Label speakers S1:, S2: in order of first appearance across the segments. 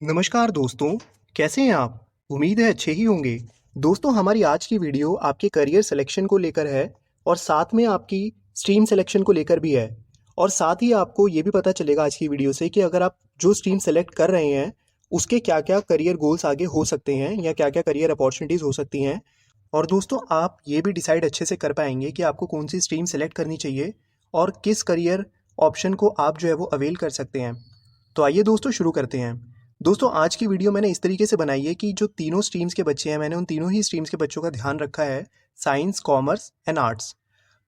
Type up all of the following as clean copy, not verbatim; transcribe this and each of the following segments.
S1: नमस्कार दोस्तों, कैसे हैं आप? उम्मीद है अच्छे ही होंगे। दोस्तों हमारी आज की वीडियो आपके करियर सिलेक्शन को लेकर है और साथ में आपकी स्ट्रीम सिलेक्शन को लेकर भी है। और साथ ही आपको ये भी पता चलेगा आज की वीडियो से कि अगर आप जो स्ट्रीम सेलेक्ट कर रहे हैं, उसके क्या-क्या करियर गोल्स आगे हो सकते हैं या क्या-क्या करियर अपॉर्चुनिटीज़ हो सकती हैं। और दोस्तों आप ये भी डिसाइड अच्छे से कर पाएँगे कि आपको कौन-सी स्ट्रीम सेलेक्ट करनी चाहिए और किस करियर ऑप्शन को आप जो है वो अवेल कर सकते हैं। तो आइए दोस्तों शुरू करते हैं। दोस्तों आज की वीडियो मैंने इस तरीके से बनाई है कि जो तीनों स्ट्रीम्स के बच्चे हैं, मैंने उन तीनों ही स्ट्रीम्स के बच्चों का ध्यान रखा है, साइंस, कॉमर्स एंड आर्ट्स।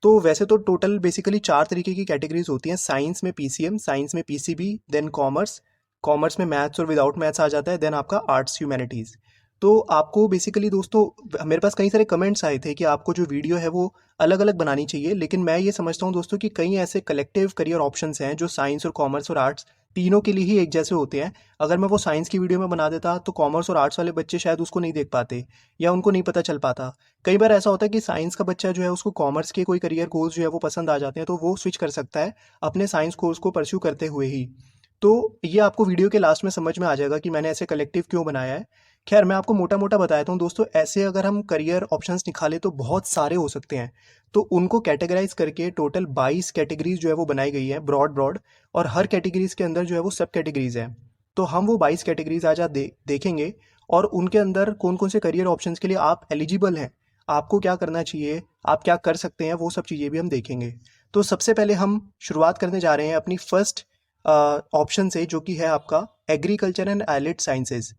S1: तो वैसे तो टोटल बेसिकली 4 तरीके की कैटेगरीज़ होती हैं। साइंस में पीसीएम, साइंस में पीसीबी, देन कॉमर्स, कॉमर्स में मैथ्स और विदाउट मैथ्स आ जाता है, देन आपका आर्ट्स ह्यूमैनिटीज़। तो आपको बेसिकली दोस्तों मेरे पास कई सारे कमेंट्स आए थे कि आपको जो वीडियो है वो अलग-अलग बनानी चाहिए, लेकिन मैं ये समझता हूँ दोस्तों कि कई ऐसे कलेक्टिव करियर ऑप्शंस हैं जो साइंस और कॉमर्स और आर्ट्स तीनों के लिए ही एक जैसे होते हैं। अगर मैं वो साइंस की वीडियो में बना देता तो कॉमर्स और आर्ट्स वाले बच्चे शायद उसको नहीं देख पाते या उनको नहीं पता चल पाता। कई बार ऐसा होता है कि साइंस का बच्चा जो है उसको कॉमर्स के कोई करियर गोल्स जो है वो पसंद आ जाते हैं, तो वो स्विच कर सकता है अपने साइंस कोर्स को परस्यू करते हुए ही। तो ये आपको वीडियो के लास्ट में समझ में आ जाएगा कि मैंने ऐसे कलेक्टिव क्यों बनाया है। खैर मैं आपको मोटा-मोटा बता देता हूँ दोस्तों, ऐसे अगर हम करियर ऑप्शंस निकालें तो बहुत सारे हो सकते हैं। तो उनको कैटेगराइज़ करके टोटल 22 कैटेगरीज़ जो है वो बनाई गई है ब्रॉड-ब्रॉड, और हर कैटेगरीज़ के अंदर जो है वो सब कैटेगरीज़ हैं। तो हम वो 22 कैटेगरीज़ आज देखेंगे और उनके अंदर कौन-कौन से करियर ऑप्शंस के लिए आप एलिजिबल हैं, आपको क्या करना चाहिए, आप क्या कर सकते हैं, वो सब चीज़ें भी हम देखेंगे। तो सबसे पहले हम शुरुआत करने जा रहे हैं अपनी फर्स्ट ऑप्शन से, जो कि है आपका एग्रीकल्चर एंड एलाइड साइंसेज़।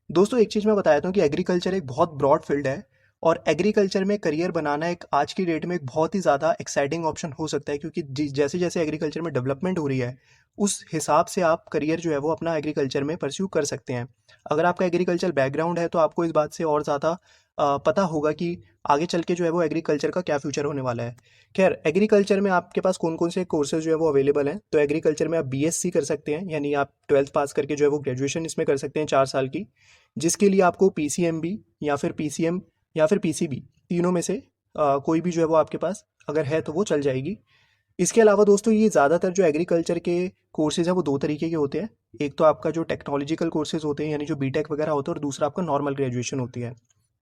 S1: दोस्तों एक चीज़ मैं बता देता हूँ कि एग्रीकल्चर एक बहुत ब्रॉड फील्ड है और एग्रीकल्चर में करियर बनाना एक आज की डेट में एक बहुत ही ज़्यादा एक्साइटिंग ऑप्शन हो सकता है, क्योंकि जैसे जैसे एग्रीकल्चर में डेवलपमेंट हो रही है उस हिसाब से आप करियर जो है वो अपना एग्रीकल्चर में परस्यू कर सकते हैं। अगर आपका एग्रीकल्चर बैकग्राउंड है तो आपको इस बात से और ज़्यादा पता होगा कि आगे चल के जो है वो एग्रीकल्चर का क्या फ्यूचर होने वाला है। खैर एग्रीकल्चर में आपके पास कौन कौन से कोर्सेज जो है वो अवेलेबल हैं, तो एग्रीकल्चर में आप बीएससी कर सकते हैं, यानी आप 12th पास करके जो है वो ग्रेजुएशन इसमें कर सकते हैं 4 साल की, जिसके लिए आपको पीसीएमबी या फिर पीसीएम या फिर पीसीबी तीनों में से कोई भी जो है वो आपके पास अगर है तो वो चल जाएगी। इसके अलावा दोस्तों ये ज़्यादातर जो एग्रीकल्चर के कोर्सेज़ हैं वो 2 तरीके के होते हैं। एक तो आपका जो टेक्नोलॉजिकल कोर्सेज़ होते हैं, यानी जो बीटेक वगैरह होता है, और दूसरा आपका नॉर्मल ग्रेजुएशन होती है।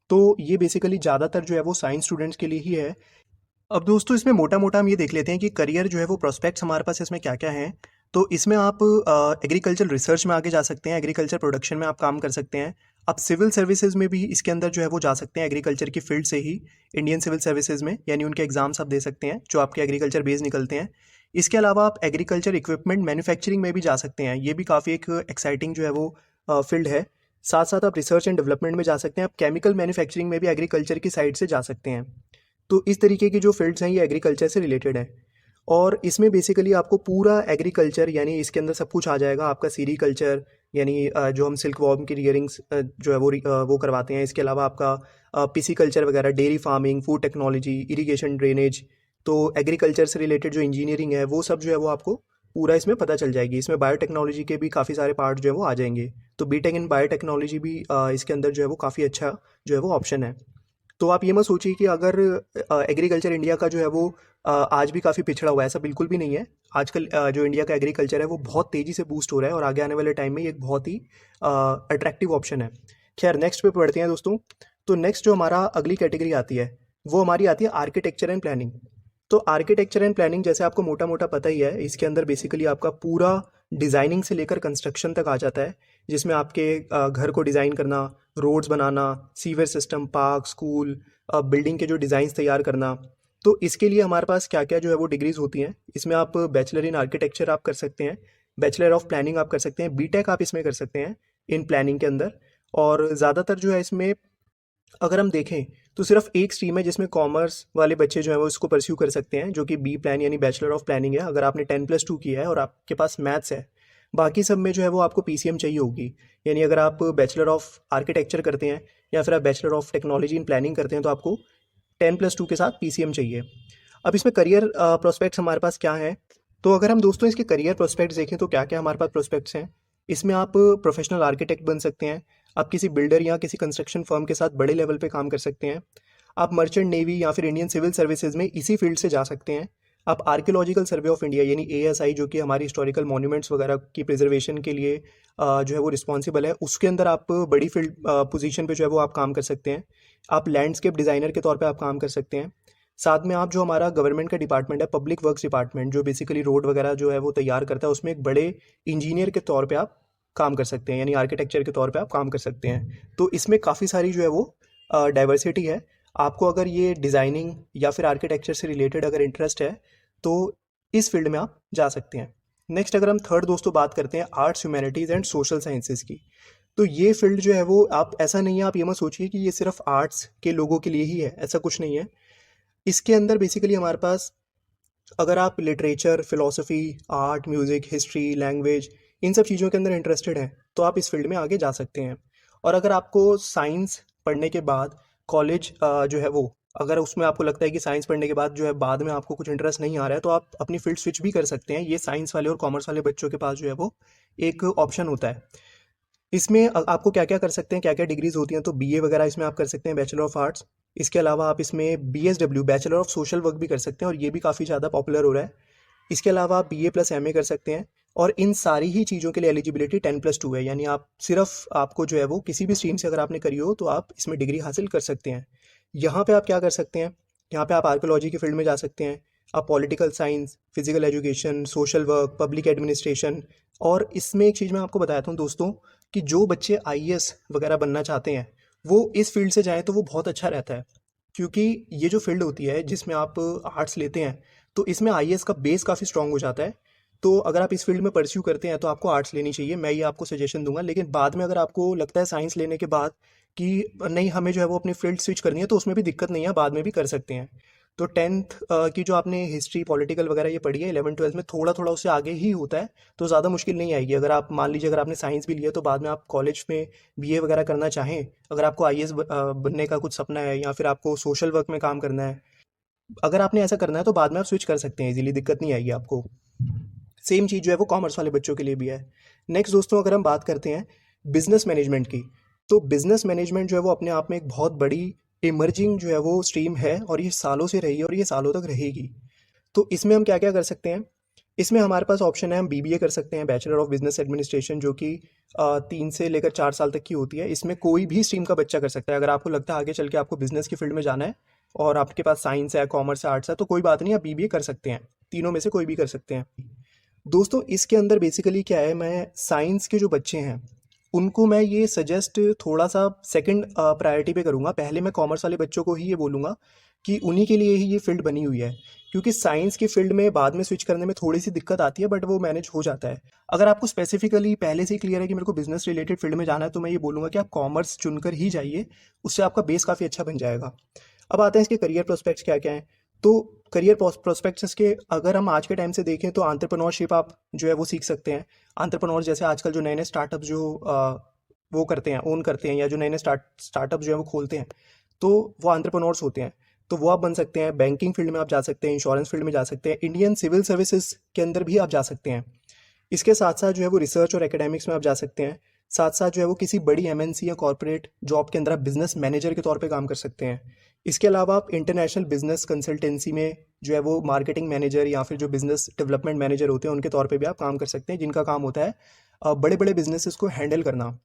S1: तो ये बेसिकली ज़्यादातर जो है वो साइंस स्टूडेंट्स के लिए ही है। अब दोस्तों इसमें मोटा-मोटा हम ये देख लेते हैं कि करियर जो है वो प्रोस्पेक्ट्स हमारे पास इसमें क्या-क्या हैं। तो इसमें आप एग्रीकल्चर रिसर्च में आगे जा सकते हैं, एग्रीकल्चर प्रोडक्शन में आप काम कर सकते हैं। आप सिविल सर्विसेज में भी इसके अंदर जो है वो जा सकते हैं एग्रीकल्चर की फील्ड से ही, इंडियन सिविल सर्विसेज में, यानी उनके एग्जाम्स आप दे सकते हैं जो आपके एग्रीकल्चर बेस्ड निकलते हैं। इसके अलावा आप एग्रीकल्चर इक्विपमेंट मैन्युफैक्चरिंग में भी जा सकते हैं, ये भी काफ़ी एक एक्साइटिंग जो है वो फील्ड है। साथ-साथ आप रिसर्च एंड डेवलपमेंट में जा सकते हैं, आप केमिकल मैन्युफैक्चरिंग में भी एग्रीकल्चर की साइड से जा सकते हैं। तो इस तरीके की जो फील्ड्स हैं ये एग्रीकल्चर से रिलेटेड है और इसमें बेसिकली आपको पूरा एग्रीकल्चर, यानी इसके अंदर सब कुछ आ जाएगा। आपका सीरीकल्चर, यानी जो हम सिल्क वॉर्म की रियरिंग्स जो है वो करवाते हैं। इसके अलावा आपका पिसीकल्चर वगैरह, dairy farming, food technology, irrigation, drainage, तो एग्रीकल्चर से रिलेटेड जो इंजीनियरिंग है वो सब जो है वो आपको पूरा इसमें पता चल जाएगी। इसमें बायोटेक्नोलॉजी के भी काफ़ी सारे पार्ट जो है वो आ जाएंगे। तो बीटेक इन बायोटेक्नोलॉजी भी इसके अंदर जो है वो काफ़ी अच्छा जो है वो ऑप्शन है। तो आप ये मत सोचिए कि अगर एग्रीकल्चर इंडिया का जो है वो आज भी काफ़ी पिछड़ा हुआ है, ऐसा बिल्कुल भी नहीं है। आजकल जो इंडिया का एग्रीकल्चर है वो बहुत तेज़ी से बूस्ट हो रहा है और आगे आने वाले टाइम में ये एक बहुत ही अट्रैक्टिव ऑप्शन है। खैर नेक्स्ट पे पढ़ते हैं दोस्तों। तो नेक्स्ट जो हमारा अगली कैटेगरी आती है वो हमारी आती है आर्किटेक्चर एंड प्लानिंग। तो आर्किटेक्चर एंड प्लानिंग जैसे आपको मोटा मोटा पता ही है, इसके अंदर बेसिकली आपका पूरा डिज़ाइनिंग से लेकर कंस्ट्रक्शन तक आ जाता है, जिसमें आपके घर को डिज़ाइन करना, रोड्स बनाना, sewer system, park, school, building के जो डिज़ाइंस तैयार करना। तो इसके लिए हमारे पास क्या क्या जो है वो डिग्रीज़ होती हैं। इसमें आप बैचलर इन आर्किटेक्चर आप कर सकते हैं, बैचलर ऑफ प्लानिंग आप कर सकते हैं, बीटेक आप इसमें कर सकते हैं इन प्लानिंग के अंदर। और ज़्यादातर जो है इसमें अगर हम देखें तो सिर्फ एक स्ट्रीम है जिसमें कॉमर्स वाले बच्चे जो हैं वो इसको परस्यू कर सकते हैं, जो कि बी प्लान यानी बैचलर ऑफ प्लानिंग है, अगर आपने 10+2 किया है और आपके पास मैथ्स है। बाकी सब में जो है वो आपको पीसीएम चाहिए होगी, यानी अगर आप बैचलर ऑफ आर्किटेक्चर करते हैं या फिर आप bachelor of technology in planning करते हैं तो आपको 10+2 के साथ पीसीएम चाहिए। अब इसमें करियर प्रोस्पेक्ट्स हमारे पास क्या हैं, तो अगर हम दोस्तों इसके करियर प्रोस्पेक्ट्स देखें तो क्या क्या हमारे पास प्रोस्पेक्ट्स हैं। इसमें आप प्रोफेशनल आर्किटेक्ट बन सकते हैं, आप किसी बिल्डर या किसी कंस्ट्रक्शन फर्म के साथ बड़े लेवल पे काम कर सकते हैं, आप मर्चेंट नेवी या फिर इंडियन सिविल सर्विसेज में इसी फील्ड से जा सकते हैं, आप आर्कियोलॉजिकल सर्वे ऑफ इंडिया यानी ASI, जो कि हमारी हिस्टोरिकल मॉन्यूमेंट्स वगैरह की प्रिजर्वेशन के लिए जो है वो रिस्पॉन्सिबल है, उसके अंदर आप बड़ी फील्ड पोजीशन पे जो है वो आप काम कर सकते हैं। आप लैंडस्केप डिज़ाइनर के तौर पे आप काम कर सकते हैं। साथ में आप जो हमारा गवर्नमेंट का डिपार्टमेंट है, पब्लिक वर्क्स डिपार्टमेंट, जो बेसिकली रोड वगैरह जो है वो तैयार करता है, उसमें एक बड़े इंजीनियर के तौर पे आप काम कर सकते हैं, यानी आर्किटेक्चर के तौर पे आप काम कर सकते हैं। तो इसमें काफ़ी सारी जो है वो डाइवर्सिटी है। आपको अगर ये डिज़ाइनिंग या फिर आर्किटेक्चर से रिलेटेड अगर इंटरेस्ट है तो इस फील्ड में आप जा सकते हैं। नेक्स्ट अगर हम थर्ड दोस्तों बात करते हैं arts, humanities and social sciences की, तो ये फील्ड जो है वो आप ऐसा नहीं है, आप ये मत सोचिए कि ये सिर्फ आर्ट्स के लोगों के लिए ही है, ऐसा कुछ नहीं है। इसके अंदर बेसिकली हमारे पास, अगर आप literature, philosophy, art, music, history, language, इन सब चीज़ों के अंदर इंटरेस्टेड हैं तो आप इस फील्ड में आगे जा सकते हैं। और अगर आपको साइंस पढ़ने के बाद कॉलेज जो है वो, अगर उसमें आपको लगता है कि साइंस पढ़ने के बाद जो है बाद में आपको कुछ इंटरेस्ट नहीं आ रहा है, तो आप अपनी फील्ड स्विच भी कर सकते हैं। ये साइंस वाले और कॉमर्स वाले बच्चों के पास जो है वो एक ऑप्शन होता है। इसमें आपको क्या क्या कर सकते हैं, क्या क्या डिग्रीज होती हैं, तो BA वगैरह इसमें आप कर सकते हैं, बैचलर ऑफ आर्ट्स। इसके अलावा आप इसमें BSW, bachelor of social work भी कर सकते हैं, और ये भी काफ़ी ज़्यादा पॉपुलर हो रहा है। इसके अलावा आप BA प्लस MA कर सकते हैं। और इन सारी ही चीज़ों के लिए एलिजिबिलिटी 10+2 है, यानी आप सिर्फ आपको जो है वो किसी भी स्ट्रीम से अगर आपने करी हो तो आप इसमें डिग्री हासिल कर सकते हैं। यहाँ पे आप क्या कर सकते हैं, यहाँ पे आप आर्कियोलॉजी की फील्ड में जा सकते हैं, आप political science, physical education, social work, public administration. और इसमें एक चीज़ मैं आपको बताता हूँ दोस्तों, कि जो बच्चे IAS वगैरह बनना चाहते हैं वो इस फील्ड से जाएँ तो वो बहुत अच्छा रहता है। क्योंकि ये जो फील्ड होती है जिसमें आप आर्ट्स लेते हैं, तो इसमें IAS का बेस काफ़ी स्ट्रांग हो जाता है। तो अगर आप इस फील्ड में परस्यू करते हैं तो आपको आर्ट्स लेनी चाहिए, मैं ये आपको सजेशन दूंगा। लेकिन बाद में अगर आपको लगता है साइंस लेने के बाद कि नहीं, हमें जो है वो अपनी फील्ड स्विच करनी है, तो उसमें भी दिक्कत नहीं है, बाद में भी कर सकते हैं। तो 10th की जो आपने हिस्ट्री, पॉलिटिकल वगैरह ये पढ़ी है, 11th 12th में थोड़ा थोड़ा उससे आगे ही होता है, तो ज़्यादा मुश्किल नहीं आएगी। अगर आप मान लीजिए अगर आपने साइंस भी लिया तो बाद में आप कॉलेज में BA वगैरह करना चाहें, अगर आपको IAS बनने का कुछ सपना है या फिर आपको सोशल वर्क में काम करना है, अगर आपने ऐसा करना है तो बाद में आप स्विच कर सकते हैं इजीली, दिक्कत नहीं आएगी आपको। सेम चीज़ जो है वो कॉमर्स वाले बच्चों के लिए भी है। नेक्स्ट दोस्तों अगर हम बात करते हैं बिजनेस मैनेजमेंट की, तो बिजनेस मैनेजमेंट जो है वो अपने आप में एक बहुत बड़ी इमर्जिंग जो है वो स्ट्रीम है, और ये सालों से रही है और ये सालों तक रहेगी। तो इसमें हम क्या क्या कर सकते हैं, इसमें हमारे पास ऑप्शन है, हम BBA कर सकते हैं, बैचलर ऑफ बिजनेस एडमिनिस्ट्रेशन, जो कि 3 से लेकर 4 साल तक की होती है। इसमें कोई भी स्ट्रीम का बच्चा कर सकता है। अगर आपको लगता है आगे चल के आपको बिजनेस की फील्ड में जाना है और आपके पास साइंस है, कॉमर्स है, आर्ट्स है, तो कोई बात नहीं, आप BBA कर सकते हैं, तीनों में से कोई भी कर सकते हैं। दोस्तों इसके अंदर बेसिकली क्या है, मैं साइंस के जो बच्चे हैं उनको मैं ये सजेस्ट थोड़ा सा सेकंड प्रायोरिटी पे करूँगा। पहले मैं कॉमर्स वाले बच्चों को ही ये बोलूँगा कि उन्हीं के लिए ही ये फील्ड बनी हुई है, क्योंकि साइंस की फील्ड में बाद में स्विच करने में थोड़ी सी दिक्कत आती है, बट वो मैनेज हो जाता है। अगर आपको स्पेसिफिकली पहले से ही क्लियर है कि मेरे को बिजनेस रिलेटेड फील्ड में जाना है, तो मैं ये बोलूँगा कि आप कॉमर्स चुनकर ही जाइए, उससे आपका बेस काफ़ी अच्छा बन जाएगा। अब आते हैं इसके करियर प्रोस्पेक्ट्स क्या क्या हैं। तो करियर प्रोस्पेक्ट्स के अगर हम आज के टाइम से देखें तो एंटरप्रेन्योरशिप आप जो है वो सीख सकते हैं। एंटरप्रेन्योर जैसे आजकल जो नए नए स्टार्टअप जो वो करते हैं, ओन करते हैं, या जो नए नए स्टार्टअप जो है वो खोलते हैं, तो वो एंटरप्रेन्योर्स होते हैं, तो वो आप बन सकते हैं। बैंकिंग फील्ड में आप जा सकते हैं, इंश्योरेंस फील्ड में जा सकते हैं, इंडियन सिविल सर्विसेज के अंदर भी आप जा सकते हैं। इसके साथ साथ जो है वो रिसर्च और एकेडमिक्स में आप जा सकते हैं। साथ साथ जो है वो किसी बड़ी MNC या कॉर्पोरेट जॉब के अंदर आप बिजनेस मैनेजर के तौर पे काम कर सकते हैं। इसके अलावा आप इंटरनेशनल बिजनेस कंसल्टेंसी में जो है वो मार्केटिंग मैनेजर या फिर जो बिजनेस डेवलपमेंट मैनेजर होते हैं उनके तौर पे भी आप काम कर सकते हैं, जिनका काम होता है बड़े बड़े बिजनेसेस को हैंडल करना।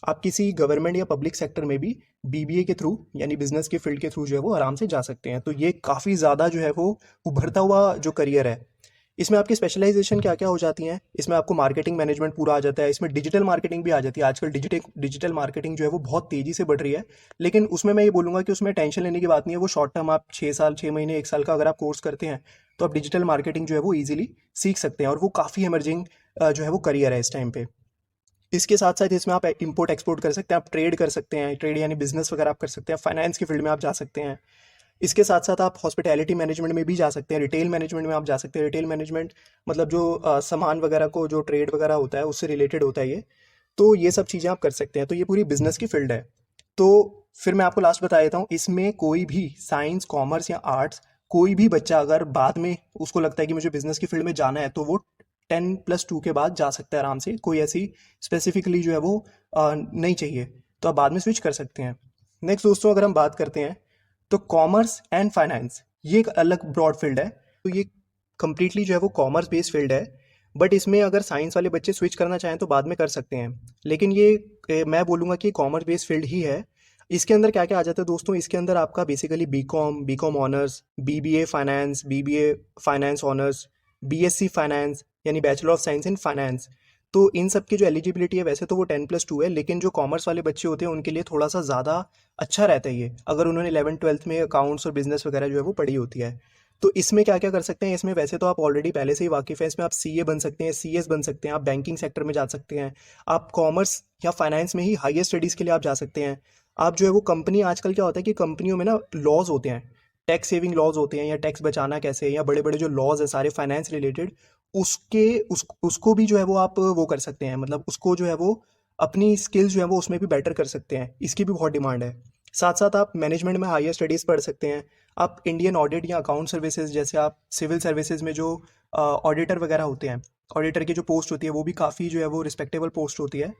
S1: आप किसी गवर्नमेंट या पब्लिक सेक्टर में भी BBA के थ्रू यानी बिजनेस के फील्ड के थ्रू जो है वो आराम से जा सकते हैं। तो ये काफ़ी ज़्यादा जो है वो उभरता हुआ जो करियर है। इसमें आपकी स्पेशलाइजेशन क्या क्या हो जाती हैं, इसमें आपको मार्केटिंग मैनेजमेंट पूरा आ जाता है, इसमें डिजिटल मार्केटिंग भी आ जाती है। आजकल डिजिटल मार्केटिंग जो है वो बहुत तेज़ी से बढ़ रही है, लेकिन उसमें मैं ये बोलूँगा कि उसमें टेंशन लेने की बात नहीं है। वो शॉर्ट टर्म, आप 6 साल, 6 महीने, 1 साल का अगर आप कोर्स करते हैं तो आप डिजिटल मार्केटिंग जो है वो ईजिली सीख सकते हैं, और वो काफ़ी इमर्जिंग जो है वो करियर है इस टाइम पे। इसके साथ साथ इसमें आप इंपोर्ट एक्सपोर्ट कर सकते हैं, आप ट्रेड कर सकते हैं, ट्रेड यानी बिजनेस वगैरह आप कर सकते हैं, फाइनेंस की फील्ड में आप जा सकते हैं। इसके साथ साथ आप हॉस्पिटैलिटी मैनेजमेंट में भी जा सकते हैं, रिटेल मैनेजमेंट में आप जा सकते हैं। रिटेल मैनेजमेंट मतलब जो सामान वगैरह को जो ट्रेड वगैरह होता है उससे रिलेटेड होता है ये। तो ये सब चीज़ें आप कर सकते हैं, तो ये पूरी बिजनेस की फील्ड है। तो फिर मैं आपको लास्ट बता देता हूँ, इसमें कोई भी साइंस, कॉमर्स या आर्ट्स, कोई भी बच्चा अगर बाद में उसको लगता है कि मुझे बिजनेस की फील्ड में जाना है, तो वो 10+2 के बाद जा सकता है आराम से। कोई ऐसी स्पेसिफिकली जो है वो नहीं चाहिए, तो आप बाद में स्विच कर सकते हैं। नेक्स्ट दोस्तों अगर हम बात करते हैं तो कॉमर्स एंड फाइनेंस ये एक अलग ब्रॉड फील्ड है। तो ये कम्प्लीटली जो है वो कॉमर्स बेस्ड फील्ड है, बट इसमें अगर साइंस वाले बच्चे स्विच करना चाहें तो बाद में कर सकते हैं। लेकिन ये मैं बोलूँगा कि कॉमर्स बेस्ड फील्ड ही है। इसके अंदर क्या क्या आ जाता है दोस्तों, इसके अंदर आपका basically BCom honours, BBA finance honours, BSc finance यानी bachelor of science in finance. तो इन सब की जो एलिजिबिलिटी है वैसे तो वो 10+2 है, लेकिन जो कॉमर्स वाले बच्चे होते हैं उनके लिए थोड़ा सा ज़्यादा अच्छा रहता है ये, अगर उन्होंने 11th-12th में अकाउंट्स और बिजनेस वगैरह जो है वो पढ़ी होती है। तो इसमें क्या क्या कर सकते हैं, इसमें वैसे तो आप ऑलरेडी पहले से ही वाकिफ़ हैं, इसमें आप सीए बन सकते हैं, सीएस बन सकते हैं, आप बैंकिंग सेक्टर में जा सकते हैं, आप कॉमर्स या फाइनेंस में ही हायर स्टडीज़ के लिए आप जा सकते हैं। आप जो है वो कंपनी, आजकल क्या होता है कि कंपनियों में ना लॉज होते हैं, टैक्स सेविंग लॉज होते हैं, या टैक्स बचाना कैसे है, या बड़े बड़े जो लॉज है सारे फाइनेंस रिलेटेड, उसको भी जो है वो आप वो कर सकते हैं, मतलब उसको जो है वो अपनी स्किल्स जो है वो उसमें भी बेटर कर सकते हैं, इसकी भी बहुत डिमांड है। साथ साथ आप मैनेजमेंट में हायर स्टडीज़ पढ़ सकते हैं, आप इंडियन ऑडिट या अकाउंट सर्विसेज, जैसे आप सिविल सर्विसेज में जो ऑडिटर वगैरह होते हैं, ऑडिटर की जो पोस्ट होती है वो भी काफ़ी जो है वो रिस्पेक्टेबल पोस्ट होती है,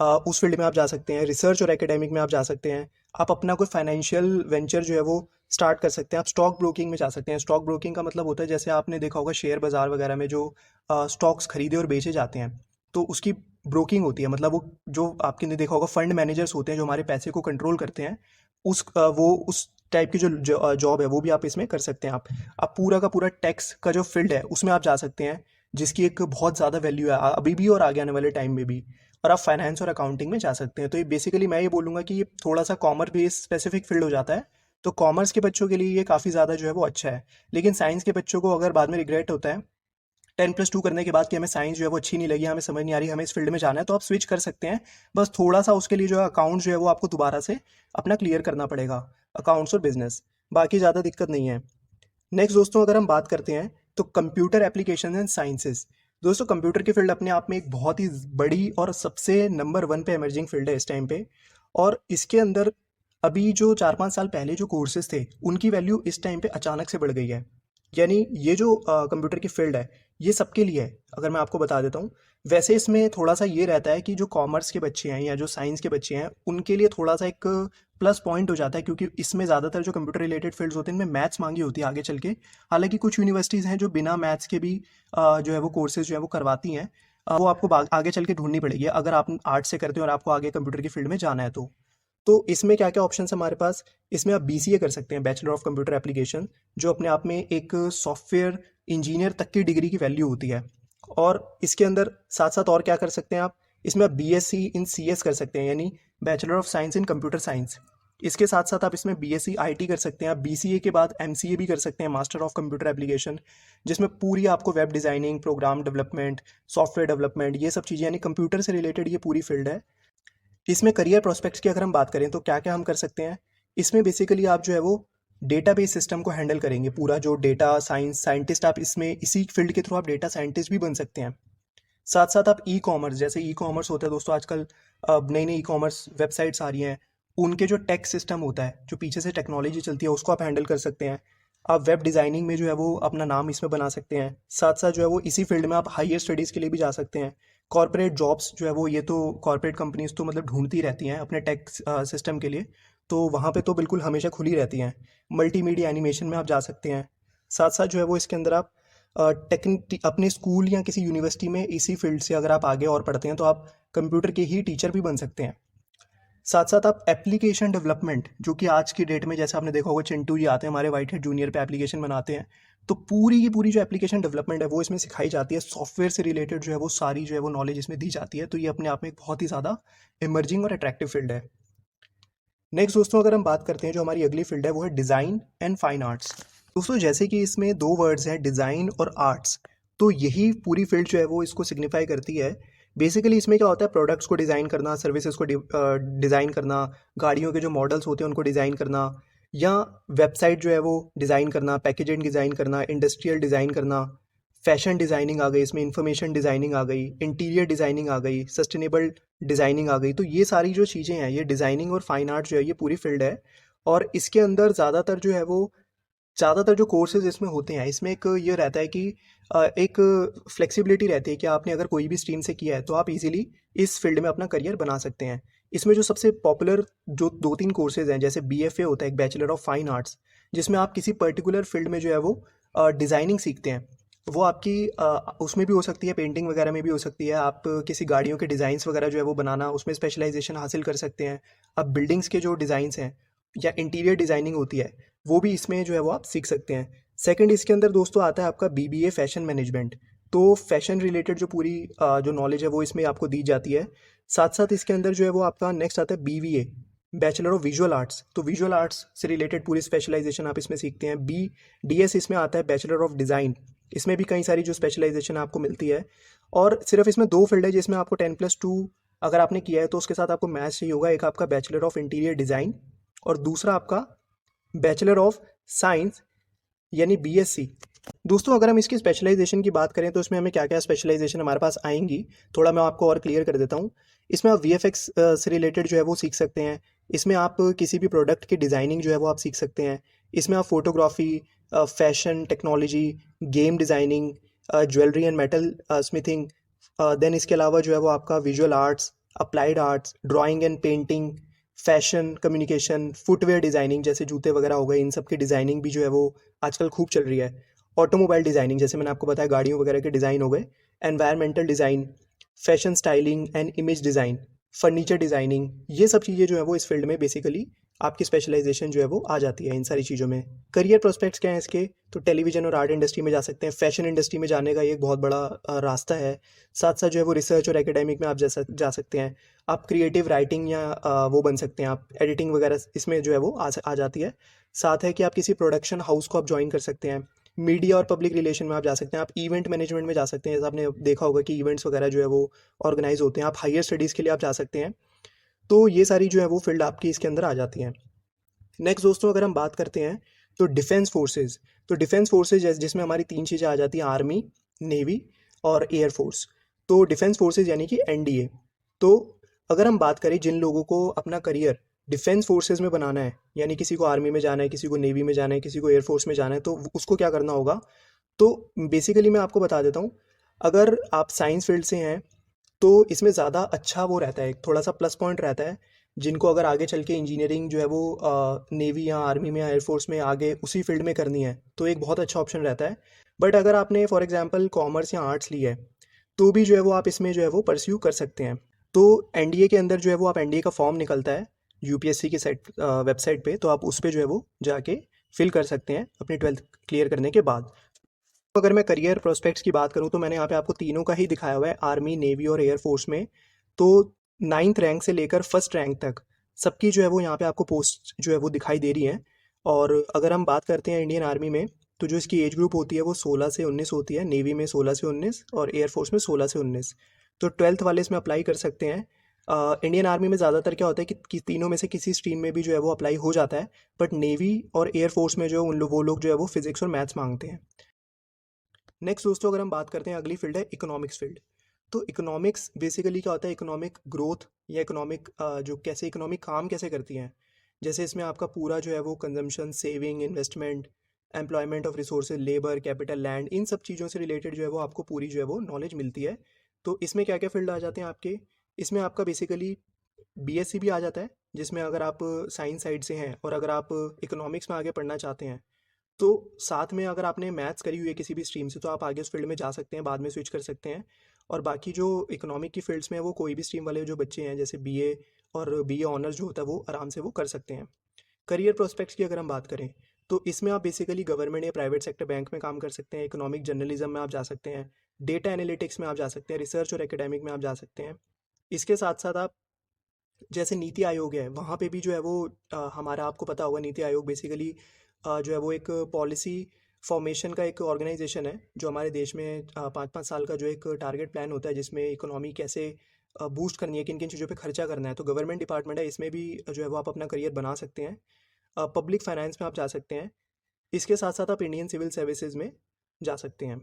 S1: उस फील्ड में आप जा सकते हैं। रिसर्च और एकेडमिक में आप जा सकते हैं, आप अपना कोई फाइनेंशियल वेंचर जो है वो स्टार्ट कर सकते हैं, आप स्टॉक ब्रोकिंग में जा सकते हैं। स्टॉक ब्रोकिंग का मतलब होता है, जैसे आपने देखा होगा शेयर बाज़ार वगैरह में जो स्टॉक्स खरीदे और बेचे जाते हैं, तो उसकी ब्रोकिंग होती है, मतलब वो जो आपने देखा होगा फंड मैनेजर्स होते हैं जो हमारे पैसे को कंट्रोल करते हैं, वो उस टाइप की जो जॉब है वो भी आप इसमें कर सकते हैं। आप पूरा का पूरा टैक्स का जो फील्ड है उसमें आप जा सकते हैं, जिसकी एक बहुत ज़्यादा वैल्यू है अभी भी और आगे आने वाले टाइम में भी। और आप फाइनेंस और अकाउंटिंग में जा सकते हैं। तो ये बेसिकली मैं ये बोलूँगा कि ये थोड़ा सा कॉमर्स बेस्ड स्पेसिफिक फील्ड हो जाता है, तो कॉमर्स के बच्चों के लिए ये काफ़ी ज़्यादा जो है वो अच्छा है। लेकिन साइंस के बच्चों को अगर बाद में रिग्रेट होता है 10+2 करने के बाद कि हमें साइंस जो है वो अच्छी नहीं लगी, हमें समझ नहीं आ रही, हमें इस फील्ड में जाना है, तो आप स्विच कर सकते हैं। बस थोड़ा सा उसके लिए जो है अकाउंट जो है वो आपको दोबारा से अपना क्लियर करना पड़ेगा, अकाउंट्स और बिजनेस, बाकी ज़्यादा दिक्कत नहीं है। नेक्स्ट दोस्तों, अगर हम बात करते हैं तो कंप्यूटर एप्लीकेशन एंड साइंसेज। दोस्तों कंप्यूटर की फील्ड अपने आप में एक बहुत ही बड़ी और सबसे नंबर 1 पे एमर्जिंग फील्ड है इस टाइम पे। और इसके अंदर अभी जो 4-5 साल पहले जो कोर्सेज थे उनकी वैल्यू इस टाइम पे अचानक से बढ़ गई है। यानी ये जो कंप्यूटर की फील्ड है ये सबके लिए है, अगर मैं आपको बता देता हूँ। वैसे इसमें थोड़ा सा ये रहता है कि जो कॉमर्स के बच्चे हैं या जो साइंस के बच्चे हैं उनके लिए थोड़ा सा एक प्लस पॉइंट हो जाता है, क्योंकि इसमें ज़्यादातर जो कंप्यूटर रिलेटेड फील्ड्स होते हैं इनमें मैथ्स मांगी होती है आगे चल के। हालांकि कुछ यूनिवर्सिटीज़ हैं जो बिना मैथ्स के भी जो है वो कोर्सेज जो है वो करवाती हैं, वो आपको आगे चल के ढूंढनी पड़ेगी अगर आप आर्ट्स से करते हो और आपको आगे कंप्यूटर की फील्ड में जाना है तो इसमें क्या क्या ऑप्शन है हमारे पास। इसमें आप बीसीए कर सकते हैं, बैचलर ऑफ कंप्यूटर एप्लीकेशन, जो अपने आप में एक सॉफ्टवेयर इंजीनियर तक की डिग्री की वैल्यू होती है। और इसके अंदर साथ साथ और क्या कर सकते हैं आप, इसमें आप बीएससी इन सीएस कर सकते हैं, यानी bachelor of science in computer science. इसके साथ साथ आप इसमें बीएससी आईटी कर सकते हैं, आप बीसीए के बाद एमसीए भी कर सकते हैं, मास्टर ऑफ कंप्यूटर एप्लीकेशन, जिसमें पूरी आपको web designing, program development, software development, ये सब चीज़ें यानी कंप्यूटर से रिलेटेड ये पूरी फील्ड है। इसमें करियर प्रोस्पेक्ट्स की अगर हम बात करें तो क्या क्या हम कर सकते हैं, इसमें बेसिकली आप जो है वो डेटाबेस सिस्टम को हैंडल करेंगे, पूरा जो डेटा साइंटिस्ट, आप इसमें इसी फील्ड के थ्रू आप डेटा साइंटिस्ट भी बन सकते हैं। साथ साथ आप ई कॉमर्स, जैसे ई कॉमर्स होता है दोस्तों आजकल, नई नई ई कॉमर्स वेबसाइट्स आ रही हैं, उनके जो टेक सिस्टम होता है, जो पीछे से टेक्नोलॉजी चलती है, उसको आप हैंडल कर सकते हैं। आप वेब डिज़ाइनिंग में जो है वो अपना नाम इसमें बना सकते हैं। साथ साथ जो है वो इसी फील्ड में आप हायर स्टडीज़ के लिए भी जा सकते हैं। कॉर्पोरेट जॉब्स जो है वो, ये तो कॉर्पोरेट कंपनीज तो मतलब ढूंढती रहती हैं अपने टेक सिस्टम के लिए, तो वहाँ पे तो बिल्कुल हमेशा खुली रहती हैं। मल्टीमीडिया एनिमेशन में आप जा सकते हैं। साथ साथ जो है वो इसके अंदर आप अपने स्कूल या किसी यूनिवर्सिटी में इसी फील्ड से अगर आप आगे और पढ़ते हैं तो आप कंप्यूटर के ही टीचर भी बन सकते हैं। साथ साथ आप एप्लीकेशन डेवलपमेंट, जो कि आज की डेट में जैसे आपने देखा होगा चिंटू जी आते हैं हमारे वाइट हेड जूनियर पे एप्लीकेशन बनाते हैं, तो पूरी की पूरी जो एप्लीकेशन डेवलपमेंट है वो इसमें सिखाई जाती है। सॉफ्टवेयर से रिलेटेड जो है वो सारी जो है वो नॉलेज इसमें दी जाती है। तो ये अपने आप में एक बहुत ही ज़्यादा इमर्जिंग और अट्रैक्टिव फील्ड है। नेक्स्ट दोस्तों, अगर हम बात करते हैं जो हमारी अगली फील्ड है वो है डिज़ाइन एंड फाइन आर्ट्स। दोस्तों जैसे कि इसमें दो वर्ड्स हैं, डिज़ाइन और आर्ट्स, तो यही पूरी फील्ड जो है वो इसको सिग्निफाई करती है। बेसिकली इसमें क्या होता है, प्रोडक्ट्स को डिज़ाइन करना, सर्विसेज को डिज़ाइन करना, गाड़ियों के जो मॉडल्स होते हैं उनको डिज़ाइन करना, या वेबसाइट जो है वो डिज़ाइन करना, पैकेजिंग डिज़ाइन करना, इंडस्ट्रियल डिज़ाइन करना, फैशन डिज़ाइनिंग आ गई इसमें, इंफॉर्मेशन डिज़ाइनिंग आ गई, इंटीरियर डिज़ाइनिंग आ गई, सस्टेनेबल डिज़ाइनिंग आ गई। तो ये सारी जो चीज़ें हैं, ये डिज़ाइनिंग और फाइन आर्ट जो है ये पूरी फील्ड है। और इसके अंदर ज़्यादातर जो कोर्सेज इसमें होते हैं, इसमें एक ये रहता है कि एक फ्लेक्सिबिलिटी रहती है कि आपने अगर कोई भी स्ट्रीम से किया है तो आप इजीली इस फील्ड में अपना करियर बना सकते हैं। इसमें जो सबसे पॉपुलर जो 2-3 कोर्सेज हैं, जैसे बीएफए होता है एक, बैचलर ऑफ फाइन आर्ट्स, जिसमें आप किसी पर्टिकुलर फील्ड में जो है वो डिज़ाइनिंग सीखते हैं। वो आपकी उसमें भी हो सकती है, पेंटिंग वगैरह में भी हो सकती है। आप किसी गाड़ियों के डिज़ाइंस वगैरह जो है वो बनाना, उसमें स्पेशलाइजेशन हासिल कर सकते हैं। अब बिल्डिंग्स के जो डिज़ाइंस हैं या इंटीरियर डिज़ाइनिंग होती है, वो भी इसमें जो है वो आप सीख सकते हैं। सेकंड इसके अंदर दोस्तों आता है आपका बीबीए फैशन मैनेजमेंट। तो फैशन रिलेटेड जो पूरी जो नॉलेज है वो इसमें आपको दी जाती है। साथ साथ इसके अंदर जो है वो आपका नेक्स्ट आता है BVA, bachelor of visual arts. तो विजुअल आर्ट्स से रिलेटेड पूरी स्पेशलाइजेशन आप इसमें सीखते हैं। डीएस इसमें आता है बैचलर ऑफ डिज़ाइन। इसमें भी कई सारी जो स्पेशलाइजेशन आपको मिलती है। और सिर्फ इसमें दो फील्ड है जिसमें आपको 10+2 अगर आपने किया है तो उसके साथ आपको मैथ्स चाहिए होगा। एक आपका बैचलर ऑफ इंटीरियर डिज़ाइन और दूसरा आपका बैचलर ऑफ साइंस यानी बीएससी। दोस्तों अगर हम इसकी स्पेशलाइजेशन की बात करें तो इसमें हमें क्या क्या स्पेशलाइजेशन हमारे पास आएंगी, थोड़ा मैं आपको और क्लियर कर देता हूँ। इसमें आप वीएफएक्स से रिलेटेड जो है वो सीख सकते हैं। इसमें आप किसी भी प्रोडक्ट की डिज़ाइनिंग जो है वो आप सीख सकते हैं। इसमें आप photography, fashion technology, game designing, jewellery and metal smithing, then इसके अलावा जो है वो आपका visual arts, applied arts, drawing and painting, fashion communication, footwear designing जैसे जूते वगैरह हो गए, इन सब की डिज़ाइनिंग भी जो है वो आजकल खूब चल रही है। ऑटोमोबाइल डिज़ाइनिंग जैसे मैंने आपको बताया, गाड़ियों वगैरह के डिज़ाइन हो गए। Environmental design, fashion styling and image design, furniture designing, ये सब चीज़ें जो है वो इस फील्ड में बेसिकली आपकी स्पेशलाइजेशन जो है वो आ जाती है इन सारी चीज़ों में। करियर प्रोस्पेक्ट्स क्या हैं इसके, तो टेलीविज़न और आर्ट इंडस्ट्री में जा सकते हैं। फैशन इंडस्ट्री में जाने का ये एक बहुत बड़ा रास्ता है। साथ साथ जो है वो रिसर्च और एकेडमिक में आप जा सकते हैं। आप क्रिएटिव राइटिंग या वो बन सकते हैं, आप एडिटिंग वगैरह इसमें जो है वो आ जाती है। साथ है कि आप किसी प्रोडक्शन हाउस को आप ज्वाइन कर सकते हैं। मीडिया और पब्लिक रिलेशन में आप जा सकते हैं। आप इवेंट मैनेजमेंट में जा सकते हैं, जैसे आपने देखा होगा कि इवेंट्स वगैरह जो है वो ऑर्गेनाइज होते हैं। आप हायर स्टडीज़ के लिए आप जा सकते हैं। तो ये सारी जो है वो फील्ड आपकी इसके अंदर आ जाती हैं। नेक्स्ट दोस्तों अगर हम बात करते हैं तो डिफेंस फोर्सेज। तो डिफेंस फोर्सेज जिसमें हमारी तीन चीज़ें आ जाती हैं, आर्मी, नेवी और एयरफोर्स। तो डिफेंस फोर्सेज यानी कि एनडीए। तो अगर हम बात करें जिन लोगों को अपना करियर डिफेंस फोर्सेज में बनाना है, यानी किसी को आर्मी में जाना है, किसी को नेवी में जाना है, किसी को एयरफोर्स में जाना है, तो उसको क्या करना होगा। तो बेसिकली मैं आपको बता देता हूँ। अगर आप साइंस फील्ड से हैं तो इसमें ज़्यादा अच्छा वो रहता है, एक थोड़ा सा प्लस पॉइंट रहता है। जिनको अगर आगे चल के इंजीनियरिंग जो है वो नेवी या आर्मी में या एयरफोर्स में आगे उसी फील्ड में करनी है तो एक बहुत अच्छा ऑप्शन रहता है। बट अगर आपने फॉर एग्जांपल कॉमर्स या आर्ट्स ली है तो भी जो है वो आप इसमें जो है वो परस्यू कर सकते हैं। तो एनडीए के अंदर जो है वो आप एनडीए का फॉर्म निकलता है यूपीएससी की वेबसाइट पे, तो आप उस पर जो है वो जाके फिल कर सकते हैं अपनी 12th क्लियर करने के बाद। अगर मैं करियर प्रोस्पेक्ट्स की बात करूँ तो मैंने यहाँ पे आपको तीनों का ही दिखाया हुआ है, आर्मी, नेवी और एयरफोर्स में। तो 9th रैंक से लेकर फर्स्ट रैंक तक सबकी जो है वो यहाँ पे आपको पोस्ट जो है वो दिखाई दे रही हैं। और अगर हम बात करते हैं इंडियन आर्मी में, तो जो इसकी एज ग्रुप होती है वो 16 से 19 होती है, नेवी में 16 से 19 और एयरफोर्स में 16 से 19। तो 12th वाले इसमें अप्लाई कर सकते हैं। इंडियन आर्मी में ज़्यादातर क्या होता है कि तीनों में से किसी स्ट्रीम में भी जो है वो अप्लाई हो जाता है। बट नेवी और एयरफोर्स में जो वो लोग जो है वो फिजिक्स और मैथ्स मांगते हैं। नेक्स्ट दोस्तों अगर हम बात करते हैं, अगली फील्ड है इकोनॉमिक्स फील्ड। तो इकोनॉमिक्स बेसिकली क्या होता है, इकोनॉमिक ग्रोथ या इकोनॉमिक जो कैसे इकोनॉमिक काम कैसे करती हैं। जैसे इसमें आपका पूरा जो है वो consumption, saving, investment, employment of resources, labour, capital, land, इन सब चीज़ों से रिलेटेड जो है वो आपको पूरी जो है वो नॉलेज मिलती है। तो इसमें क्या क्या फील्ड आ जाते हैं आपके, इसमें आपका बेसिकली बीएससी भी आ जाता है, जिसमें अगर आप साइंस साइड से हैं और अगर आप इकोनॉमिक्स में आगे पढ़ना चाहते हैं तो साथ में अगर आपने मैथ्स करी हुई है किसी भी स्ट्रीम से तो आप आगे उस फील्ड में जा सकते हैं, बाद में स्विच कर सकते हैं। और बाकी जो इकोनॉमिक की फील्ड्स में है वो कोई भी स्ट्रीम वाले जो बच्चे हैं, जैसे बीए और बीए ऑनर्स जो होता है वो आराम से वो कर सकते हैं। करियर प्रोस्पेक्ट्स की अगर हम बात करें तो इसमें आप बेसिकली गवर्नमेंट या प्राइवेट सेक्टर बैंक में काम कर सकते हैं, इकोनॉमिक जर्नलिज्म में आप जा सकते हैं, डेटा एनालिटिक्स में आप जा सकते हैं, रिसर्च और एकेडमिक में आप जा सकते हैं। इसके साथ साथ आप जैसे नीति आयोग है वहाँ पे भी जो है वो हमारा आपको पता होगा, नीति आयोग बेसिकली जो है वो एक पॉलिसी फॉर्मेशन का एक ऑर्गेनाइजेशन है जो हमारे देश में 5-5 साल का जो एक टारगेट प्लान होता है जिसमें इकोनॉमी कैसे बूस्ट करनी है, किन किन चीज़ों पे खर्चा करना है। तो गवर्नमेंट डिपार्टमेंट है, इसमें भी जो है वो आप अपना करियर बना सकते हैं। पब्लिक फाइनेंस में आप जा सकते हैं। इसके साथ साथ आप इंडियन सिविल सर्विसेज में जा सकते हैं।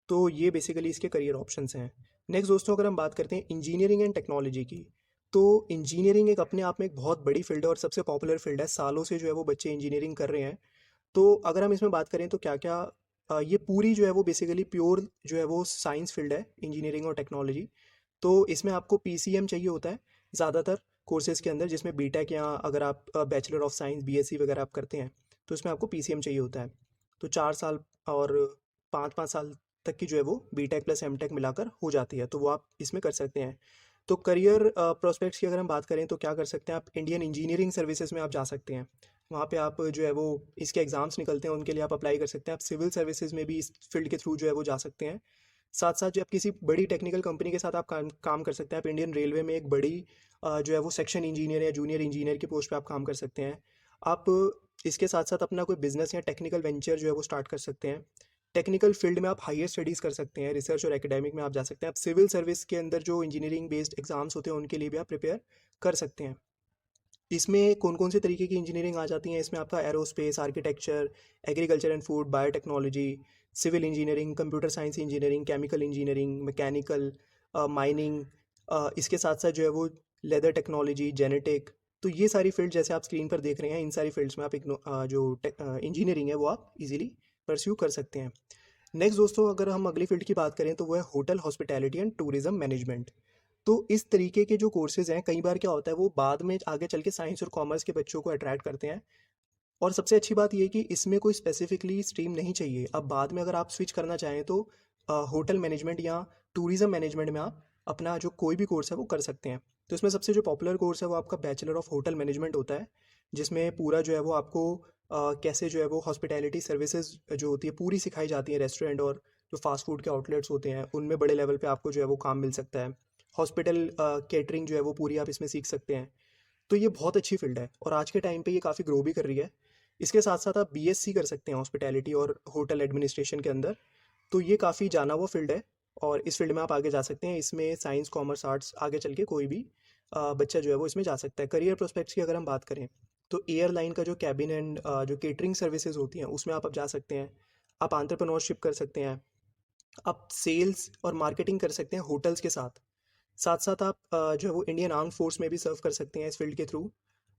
S1: तो ये बेसिकली इसके करियर ऑप्शंस हैं। नेक्स्ट दोस्तों अगर हम बात करते हैं इंजीनियरिंग एंड टेक्नोलॉजी की, तो इंजीनियरिंग एक अपने आप में एक बहुत बड़ी फील्ड है और सबसे पॉपुलर फील्ड है, सालों से जो है वो बच्चे इंजीनियरिंग कर रहे हैं। तो अगर हम इसमें बात करें तो क्या क्या ये पूरी जो है वो बेसिकली प्योर जो है वो साइंस फील्ड है, इंजीनियरिंग और टेक्नोलॉजी। तो इसमें आपको पीसीएम चाहिए होता है ज़्यादातर कोर्सेज़ के अंदर, जिसमें बीटेक या अगर आप बैचलर ऑफ साइंस बीएससी वगैरह आप करते हैं तो इसमें आपको पीसीएम चाहिए होता है। तो 4 साल और 5-5 साल तक की जो है वो बीटेक प्लस एमटेक मिलाकर हो जाती है, तो वो आप इसमें कर सकते हैं। तो करियर प्रोस्पेक्ट्स की अगर हम बात करें तो क्या कर सकते हैं आप, इंडियन इंजीनियरिंग सर्विसेज में आप जा सकते हैं। वहाँ पे आप जो है वो इसके एग्ज़ाम्स निकलते हैं, उनके लिए आप अप्लाई कर सकते हैं। आप सिविल सर्विसेज में भी इस फील्ड के थ्रू जो है वो जा सकते हैं। साथ साथ जो आप किसी बड़ी टेक्निकल कंपनी के साथ आप काम कर सकते हैं। आप इंडियन रेलवे में एक बड़ी जो है वो सेक्शन इंजीनियर या जूनियर इंजीनियर की पोस्ट पे आप काम कर सकते हैं। आप इसके साथ साथ अपना कोई बिजनेस या टेक्निकल वेंचर जो है वो स्टार्ट कर सकते हैं। टेक्निकल फील्ड में आप हायर स्टडीज़ कर सकते हैं, रिसर्च और एकेडमिक में आप जा सकते हैं। आप सिविल सर्विस के अंदर जो इंजीनियरिंग बेस्ड एग्जाम्स होते हैं उनके लिए भी आप प्रिपेयर कर सकते हैं। इसमें कौन कौन से तरीके की इंजीनियरिंग आ जाती हैं, इसमें आपका aerospace, architecture, agriculture and food, biotechnology, civil engineering, computer science engineering, chemical engineering, mechanical, mining, इसके साथ साथ जो है वो लेदर टेक्नोलॉजी, जेनेटिक। तो ये सारी फील्ड जैसे आप स्क्रीन पर देख रहे हैं, इन सारी फील्ड्स में आप जो इंजीनियरिंग है वो आप इजीली परस्यू कर सकते हैं। नेक्स्ट दोस्तों, अगर हम अगली फील्ड की बात करें तो वो है hotel hospitality and tourism management. तो इस तरीके के जो कोर्सेज़ हैं, कई बार क्या होता है वो बाद में आगे चल के साइंस और कॉमर्स के बच्चों को अट्रैक्ट करते हैं। और सबसे अच्छी बात ये है कि इसमें कोई स्पेसिफिकली स्ट्रीम नहीं चाहिए। अब बाद में अगर आप स्विच करना चाहें तो होटल मैनेजमेंट या टूरिज्म मैनेजमेंट में आप अपना जो कोई भी कोर्स है वो कर सकते हैं। तो इसमें सबसे जो पॉपुलर कोर्स है वो आपका बैचलर ऑफ होटल मैनेजमेंट होता है, जिसमें पूरा जो है वो आपको कैसे जो है वो हॉस्पिटैलिटी सर्विसेज जो होती है पूरी सिखाई जाती है। रेस्टोरेंट और जो फास्ट फूड के आउटलेट्स होते हैं उनमें बड़े लेवल पे आपको जो है वो काम मिल सकता है। हॉस्पिटल केटरिंग जो है वो पूरी आप इसमें सीख सकते हैं। तो ये बहुत अच्छी फील्ड है और आज के टाइम पे ये काफ़ी ग्रो भी कर रही है। इसके साथ साथ आप बीएससी कर सकते हैं हॉस्पिटैलिटी और होटल एडमिनिस्ट्रेशन के अंदर। तो ये काफ़ी जाना हुआ फील्ड है और इस फील्ड में आप आगे जा सकते हैं। इसमें साइंस, कॉमर्स, आर्ट्स आगे चल के कोई भी बच्चा जो है वो इसमें जा सकता है। करियर प्रोस्पेक्ट्स की अगर हम बात करें तो एयरलाइन का जो कैबिन एंड जो केटरिंग सर्विसेज होती हैं उसमें आप जा सकते हैं। आप एंटरप्रेन्योरशिप कर सकते हैं। आप सेल्स और मार्केटिंग कर सकते हैं होटल्स के साथ। साथ साथ आप जो है वो इंडियन आर्म फोर्स में भी सर्व कर सकते हैं इस फील्ड के थ्रू।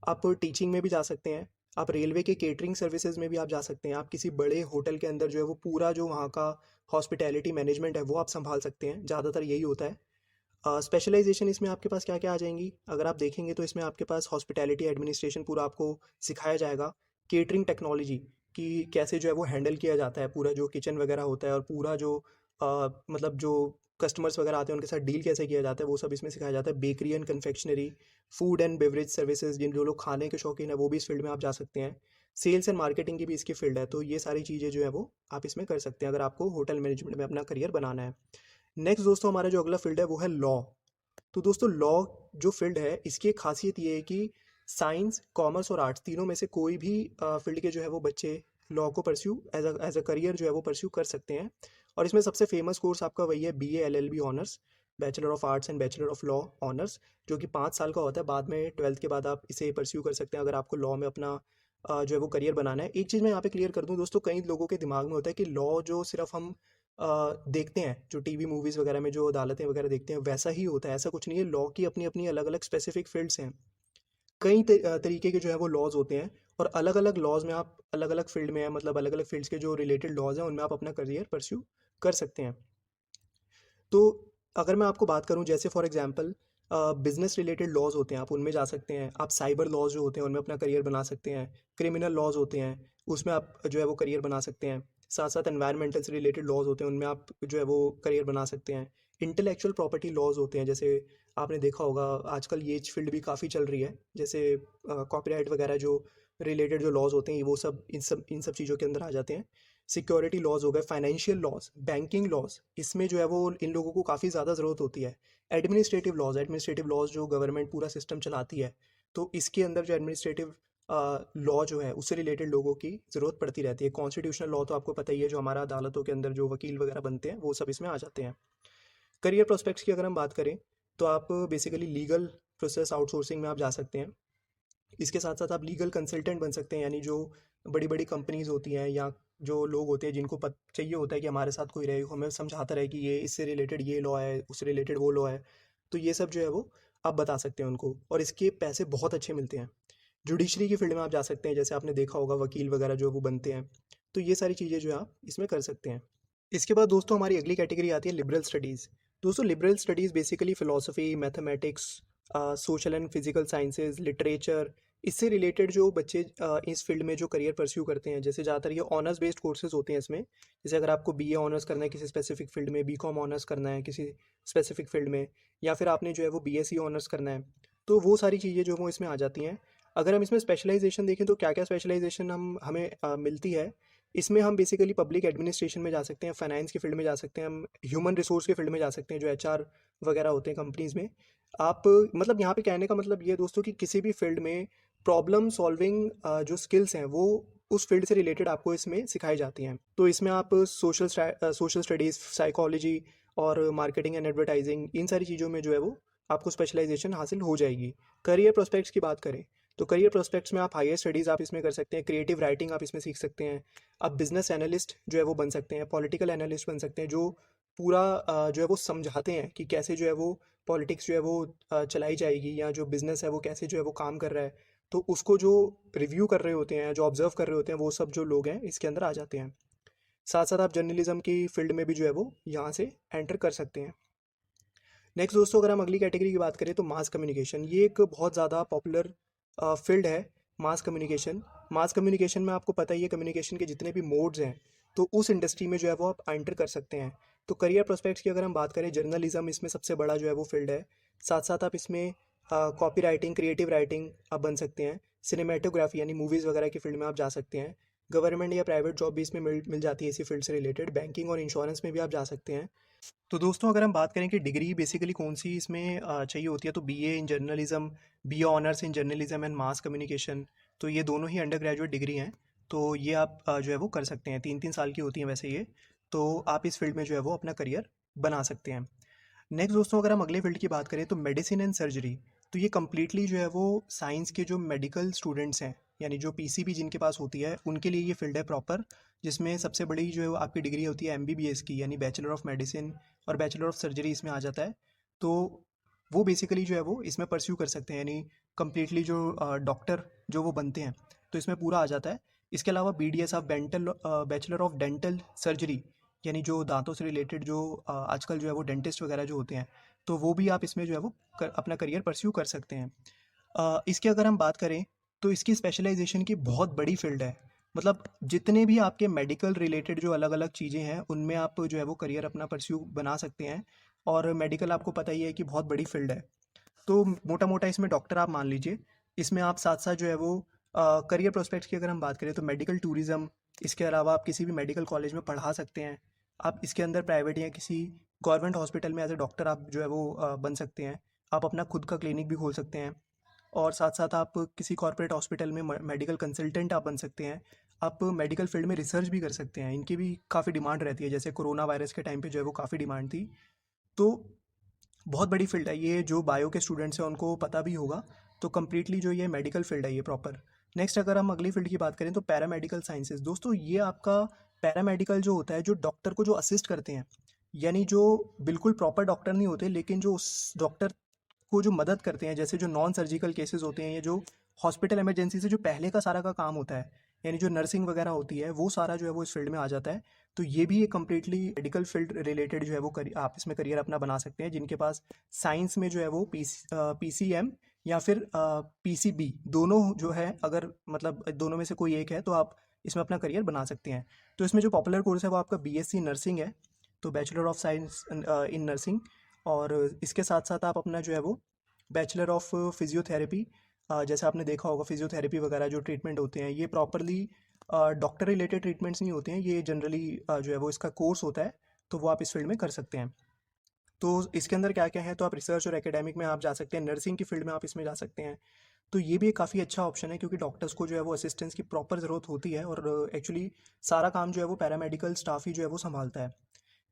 S1: आप टीचिंग में भी जा सकते हैं। आप रेलवे के केटरिंग सर्विसेज में भी आप जा सकते हैं। आप किसी बड़े होटल के अंदर जो है वो पूरा जो वहाँ का हॉस्पिटैलिटी मैनेजमेंट है वो आप संभाल सकते हैं। ज़्यादातर यही होता है। स्पेशलाइजेशन इसमें आपके पास क्या क्या आ जाएंगी, अगर आप देखेंगे तो इसमें आपके पास हॉस्पिटैलिटी एडमिनिस्ट्रेशन पूरा आपको सिखाया जाएगा। केटरिंग टेक्नोलॉजी कि कैसे जो है वो हैंडल किया जाता है, पूरा जो किचन वगैरह होता है और पूरा जो मतलब जो कस्टमर्स वगैरह आते हैं उनके साथ डील कैसे किया जाता है वो सब इसमें सिखाया जाता है। Bakery and confectionery, food and beverage services, जिन जो लोग खाने के शौकीन है वो भी इस फील्ड में आप जा सकते हैं। सेल्स एंड मार्केटिंग की भी इसकी फील्ड है। तो ये सारी चीज़ें जो है वो आप इसमें कर सकते हैं अगर आपको होटल मैनेजमेंट में अपना करियर बनाना है। नेक्स्ट दोस्तों, हमारा जो अगला फील्ड है वो है लॉ। तो दोस्तों लॉ जो फील्ड है इसकी एक खासियत ये है कि साइंस, कॉमर्स और आर्ट्स तीनों में से कोई भी फील्ड के जो है वो बच्चे लॉ को परस्यू एज अ करियर जो है वो परस्यू कर सकते हैं। और इसमें सबसे फेमस कोर्स आपका वही है BA LLB honours, bachelor of arts and bachelor of law honours, जो कि 5 साल का होता है। बाद में 12th के बाद आप इसे परस्यू कर सकते हैं अगर आपको लॉ में अपना जो है वो करियर बनाना है। एक चीज़ मैं यहाँ पे क्लियर कर दूँ दोस्तों, कई लोगों के दिमाग में होता है कि लॉ जो सिर्फ हम देखते हैं, जो टीवी मूवीज़ वगैरह में जो अदालतें वगैरह देखते हैं वैसा ही होता है। ऐसा कुछ नहीं है। लॉ की अपनी अपनी अलग अलग स्पेसिफिक फील्ड्स हैं। कई तरीके के जो है वो लॉज होते हैं और अलग अलग लॉज में आप अलग अलग फील्ड में है, मतलब अलग अलग फील्ड्स के जो रिलेटेड लॉज हैं उनमें आप अपना करियर परस्यू कर सकते हैं। तो अगर मैं आपको बात करूं, जैसे for example business related laws होते हैं आप उनमें जा सकते हैं। आप साइबर लॉज जो होते हैं उनमें अपना करियर बना सकते हैं। क्रिमिनल लॉज होते हैं उसमें आप जो है वो करियर बना सकते हैं। साथ साथ एनवायरमेंटल से रिलेटेड लॉज होते हैं उनमें आप जो है वो करियर बना सकते हैं। इंटेलेक्चुअल प्रॉपर्टी लॉज होते हैं, जैसे आपने देखा होगा आजकल ये फील्ड भी काफ़ी चल रही है, जैसे कॉपीराइट वगैरह जो रिलेटेड जो लॉज होते हैं वो सब इन सब चीज़ों के अंदर आ जाते हैं। सिक्योरिटी लॉज हो गए, फाइनेंशियल लॉज, बैंकिंग लॉज, इसमें जो है वो इन लोगों को काफ़ी ज़्यादा ज़रूरत होती है। एडमिनिस्ट्रेटिव लॉज जो गवर्नमेंट पूरा सिस्टम चलाती है, तो इसके अंदर जो एडमिनिस्ट्रेटिव लॉ जो है उससे रिलेटेड लोगों की ज़रूरत पड़ती रहती है। कॉन्स्टिट्यूशनल लॉ तो आपको पता ही है, जो हमारा अदालतों के अंदर जो वकील वगैरह बनते हैं वो सब इसमें आ जाते हैं। करियर प्रोस्पेक्ट्स की अगर हम बात करें तो आप बेसिकली लीगल प्रोसेस आउटसोर्सिंग में आप जा सकते हैं। इसके साथ साथ आप लीगल कंसल्टेंट बन सकते हैं, यानी जो बड़ी बड़ी कंपनीज होती हैं या जो लोग होते हैं जिनको चाहिए होता है कि हमारे साथ कोई रहे, हमें समझाता रहे कि ये इससे रिलेटेड ये लॉ है, उससे रिलेटेड वो लॉ है, तो ये सब जो है वो आप बता सकते हैं उनको और इसके पैसे बहुत अच्छे मिलते हैं। जुडिशरी की फील्ड में आप जा सकते हैं, जैसे आपने देखा होगा वकील वगैरह जो वो बनते हैं। तो ये सारी चीज़ें जो है आप इसमें कर सकते हैं। इसके बाद दोस्तों हमारी अगली कैटेगरी आती है लिबरल स्टडीज़। दोस्तों liberal studies basically philosophy, mathematics, social and physical sciences, literature, इससे रिलेटेड जो बच्चे इस फील्ड में जो करियर परस्यू करते हैं, जैसे ज़्यादातर ये ऑनर्स बेस्ड कोर्सेज होते हैं इसमें। जैसे अगर आपको बीए ऑनर्स करना है किसी स्पेसिफिक फील्ड में, बीकॉम ऑनर्स करना है किसी स्पेसिफिक फील्ड में, या फिर आपने जो है वो बीएससी ऑनर्स करना है, तो वो सारी चीज़ें जो वो इसमें आ जाती हैं। अगर हम इसमें स्पेशलाइजेशन देखें तो क्या क्या स्पेशलाइजेशन हमें मिलती है। इसमें हम बेसिकली पब्लिक एडमिनिस्ट्रेशन में जा सकते हैं, फाइनेंस के फील्ड में जा सकते हैं, हम ह्यूमन रिसोर्स के फील्ड में जा सकते हैं, जो एचआर वगैरह होते हैं कंपनीज़ में। आप मतलब यहाँ पे कहने का मतलब ये है दोस्तों कि किसी भी फील्ड में प्रॉब्लम सॉल्विंग जो स्किल्स हैं वो उस फील्ड से रिलेटेड आपको इसमें सिखाई जाती हैं। तो इसमें आप सोशल स्टडीज़, साइकोलॉजी और मार्केटिंग एंड एडवर्टाइजिंग, इन सारी चीज़ों में जो है वो आपको स्पेशलाइजेशन हासिल हो जाएगी। करियर प्रोस्पेक्ट्स की बात करें तो करियर प्रोस्पेक्ट्स में आप हायर स्टडीज़ आप इसमें कर सकते हैं, क्रिएटिव राइटिंग आप इसमें सीख सकते हैं, आप बिजनेस एनालिस्ट जो है वो बन सकते हैं, पॉलिटिकल एनालिस्ट बन सकते हैं, जो पूरा जो है वो समझाते हैं कि कैसे जो है वो पॉलिटिक्स जो है वो चलाई जाएगी, या जो बिज़नेस है वो कैसे जो है वो काम कर रहा है। तो उसको जो रिव्यू कर रहे होते हैं, जो ऑब्जर्व कर रहे होते हैं, वो सब जो लोग हैं इसके अंदर आ जाते हैं। साथ साथ आप जर्नलिज्म की फील्ड में भी जो है वो यहाँ से एंटर कर सकते हैं। नेक्स्ट दोस्तों, अगर हम अगली कैटेगरी की बात करें तो मास कम्युनिकेशन, ये एक बहुत ज़्यादा पॉपुलर फील्ड है। मास कम्युनिकेशन में आपको पता ही है कम्युनिकेशन के जितने भी मोड्स हैं, तो उस इंडस्ट्री में जो है वो आप एंटर कर सकते हैं। तो करियर प्रोस्पेक्ट्स की अगर हम बात करें, जर्नलिज्म इसमें सबसे बड़ा जो है वो फील्ड है। साथ साथ आप इसमें कॉपी राइटिंग, क्रिएटिव राइटिंग आप बन सकते हैं, सिनेमेटोग्राफी यानी मूवीज़ वगैरह की फील्ड में आप जा सकते हैं, गवर्नमेंट या प्राइवेट जॉब भी इसमें मिल जाती है इसी फील्ड से रिलेटेड, बैंकिंग और इंश्योरेंस में भी आप जा सकते हैं। तो दोस्तों, अगर हम बात करें कि डिग्री बेसिकली कौन सी इसमें चाहिए होती है, तो BA in journalism, BA honours in journalism and mass communication, तो ये दोनों ही अंडर ग्रेजुएट डिग्री हैं। तो ये आप जो है वो कर सकते हैं, 3-3 साल की होती हैं वैसे ये। तो आप इस फील्ड में जो है वो अपना करियर बना सकते हैं। नेक्स्ट दोस्तों, अगर हम अगले फील्ड की बात करें तो मेडिसिन एंड सर्जरी, तो ये कम्प्लीटली जो है वो साइंस के जो मेडिकल स्टूडेंट्स हैं, यानी जो पीसीबी जिनके पास होती है, उनके लिए ये फील्ड है प्रॉपर। जिसमें सबसे बड़ी जो है वो आपकी डिग्री होती है एमबीबीएस की, यानी बैचलर ऑफ मेडिसिन, और बैचलर ऑफ सर्जरी इसमें आ जाता है। तो वो बेसिकली जो है वो इसमें परस्यू कर सकते हैं, यानी कम्प्लीटली जो डॉक्टर जो वो बनते हैं, तो इसमें पूरा आ जाता है। इसके अलावा BDS of bachelor of dental surgery, यानी जो दांतों से रिलेटेड जो आजकल जो है वो डेंटिस्ट वगैरह जो होते हैं, तो वो भी आप इसमें जो है वो अपना करियर परस्यू कर सकते हैं। इसकी अगर हम बात करें तो इसकी स्पेशलाइजेशन की बहुत बड़ी फील्ड है। मतलब जितने भी आपके मेडिकल रिलेटेड जो अलग अलग चीज़ें हैं, उनमें आप जो है वो करियर अपना परस्यू बना सकते हैं। और मेडिकल आपको पता ही है कि बहुत बड़ी फील्ड है। तो मोटा मोटा इसमें डॉक्टर आप मान लीजिए। इसमें आप साथ साथ जो है वो करियर प्रोस्पेक्ट्स की अगर हम बात करें तो मेडिकल टूरिज़्म, इसके अलावा आप किसी भी मेडिकल कॉलेज में पढ़ा सकते हैं। आप इसके अंदर प्राइवेट या किसी गवर्नमेंट हॉस्पिटल में एज ए डॉक्टर आप जो है वो बन सकते हैं। आप अपना खुद का क्लिनिक भी खोल सकते हैं। और साथ साथ आप किसी कॉर्पोरेट हॉस्पिटल में मेडिकल कंसल्टेंट आप बन सकते हैं। आप मेडिकल फील्ड में रिसर्च भी कर सकते हैं, इनकी भी काफ़ी डिमांड रहती है। जैसे कोरोना वायरस के टाइम पे जो है वो काफ़ी डिमांड थी। तो बहुत बड़ी फील्ड है ये, जो बायो के स्टूडेंट्स हैं उनको पता भी होगा। तो कम्प्लीटली जो ये मेडिकल फील्ड है ये प्रॉपर। नेक्स्ट अगर हम अगली फील्ड की बात करें तो पैरामेडिकल साइंसेज, दोस्तों ये आपका पैरामेडिकल जो होता है, जो डॉक्टर को जो असिस्ट करते हैं, यानी जो बिल्कुल प्रॉपर डॉक्टर नहीं होते, लेकिन जो उस डॉक्टर को जो मदद करते हैं, जैसे जो नॉन सर्जिकल केसेस होते हैं, या जो हॉस्पिटल इमरजेंसी से जो पहले का सारा का काम होता है, यानी जो नर्सिंग वगैरह होती है, वो सारा जो है वो इस फील्ड में आ जाता है। तो ये भी एक कम्प्लीटली मेडिकल फील्ड रिलेटेड जो है वो आप इसमें करियर अपना बना सकते हैं, जिनके पास साइंस में जो है वो पीसीएम या फिर पीसीबी दोनों जो है, अगर मतलब दोनों में से कोई एक है, तो आप इसमें अपना करियर बना सकते हैं। तो इसमें जो पॉपुलर कोर्स है वो आपका बीएससी नर्सिंग है, तो bachelor of science in nursing. और इसके साथ साथ आप अपना जो है वो बैचलर ऑफ फिजियोथेरेपी, जैसे आपने देखा होगा फिजियोथेरेपी वगैरह जो ट्रीटमेंट होते हैं, ये प्रॉपरली डॉक्टर रिलेटेड ट्रीटमेंट्स नहीं होते हैं, ये जनरली जो है वो इसका कोर्स होता है। तो वो आप इस फील्ड में कर सकते हैं। तो इसके अंदर क्या क्या है, तो आप रिसर्च और एकेडमिक में आप जा सकते हैं, नर्सिंग की फील्ड में आप इसमें जा सकते हैं। तो ये भी एक काफ़ी अच्छा ऑप्शन है, क्योंकि डॉक्टर्स को जो है वो असिस्टेंस की प्रॉपर ज़रूरत होती है, और एक्चुअली सारा काम जो है वो पैरामेडिकल स्टाफ ही जो है वो संभालता है।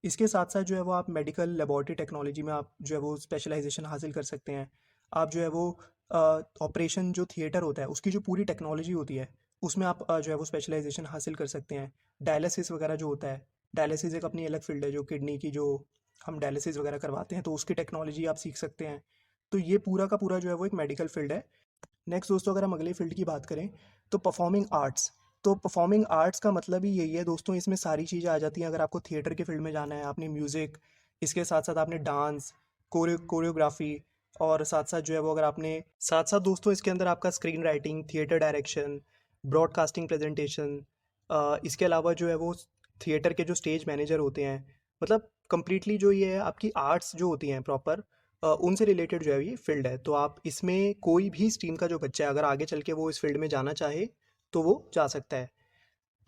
S1: इसके साथ साथ जो है वो आप मेडिकल लेबॉरेटरी टेक्नोलॉजी में आप जो है वो स्पेशलाइजेशन हासिल कर सकते हैं। आप जो है वो ऑपरेशन जो थिएटर होता है उसकी जो पूरी टेक्नोलॉजी होती है, उसमें आप जो है वो स्पेशलाइजेशन हासिल कर सकते हैं। डायलिसिस वगैरह जो होता है, डायलिसिस एक अपनी अलग फील्ड है, जो किडनी की जो हम डायलिसिस वगैरह करवाते हैं, तो उसकी टेक्नोलॉजी आप सीख सकते हैं। तो ये पूरा का पूरा जो है वो एक मेडिकल फील्ड है। नेक्स्ट दोस्तों, अगर हम अगले फील्ड की बात करें तो परफॉर्मिंग आर्ट्स, तो परफॉर्मिंग आर्ट्स का मतलब ही यही है दोस्तों, इसमें सारी चीज़ें आ जाती हैं। अगर आपको थिएटर के फील्ड में जाना है, आपने म्यूज़िक, इसके साथ साथ आपने डांस, कोरियोग्राफी, और साथ साथ जो है वो अगर आपने साथ साथ दोस्तों इसके अंदर आपका screen writing, theatre direction, broadcasting presentation, इसके अलावा जो है वो थिएटर के जो स्टेज मैनेजर होते हैं, मतलब कंप्लीटली जो ये है आपकी आर्ट्स जो होती हैं प्रॉपर, उनसे रिलेटेड जो है ये फील्ड है। तो आप इसमें कोई भी स्ट्रीम का जो बच्चा है अगर आगे चल के वो इस फील्ड में जाना चाहे तो वो जा सकता है।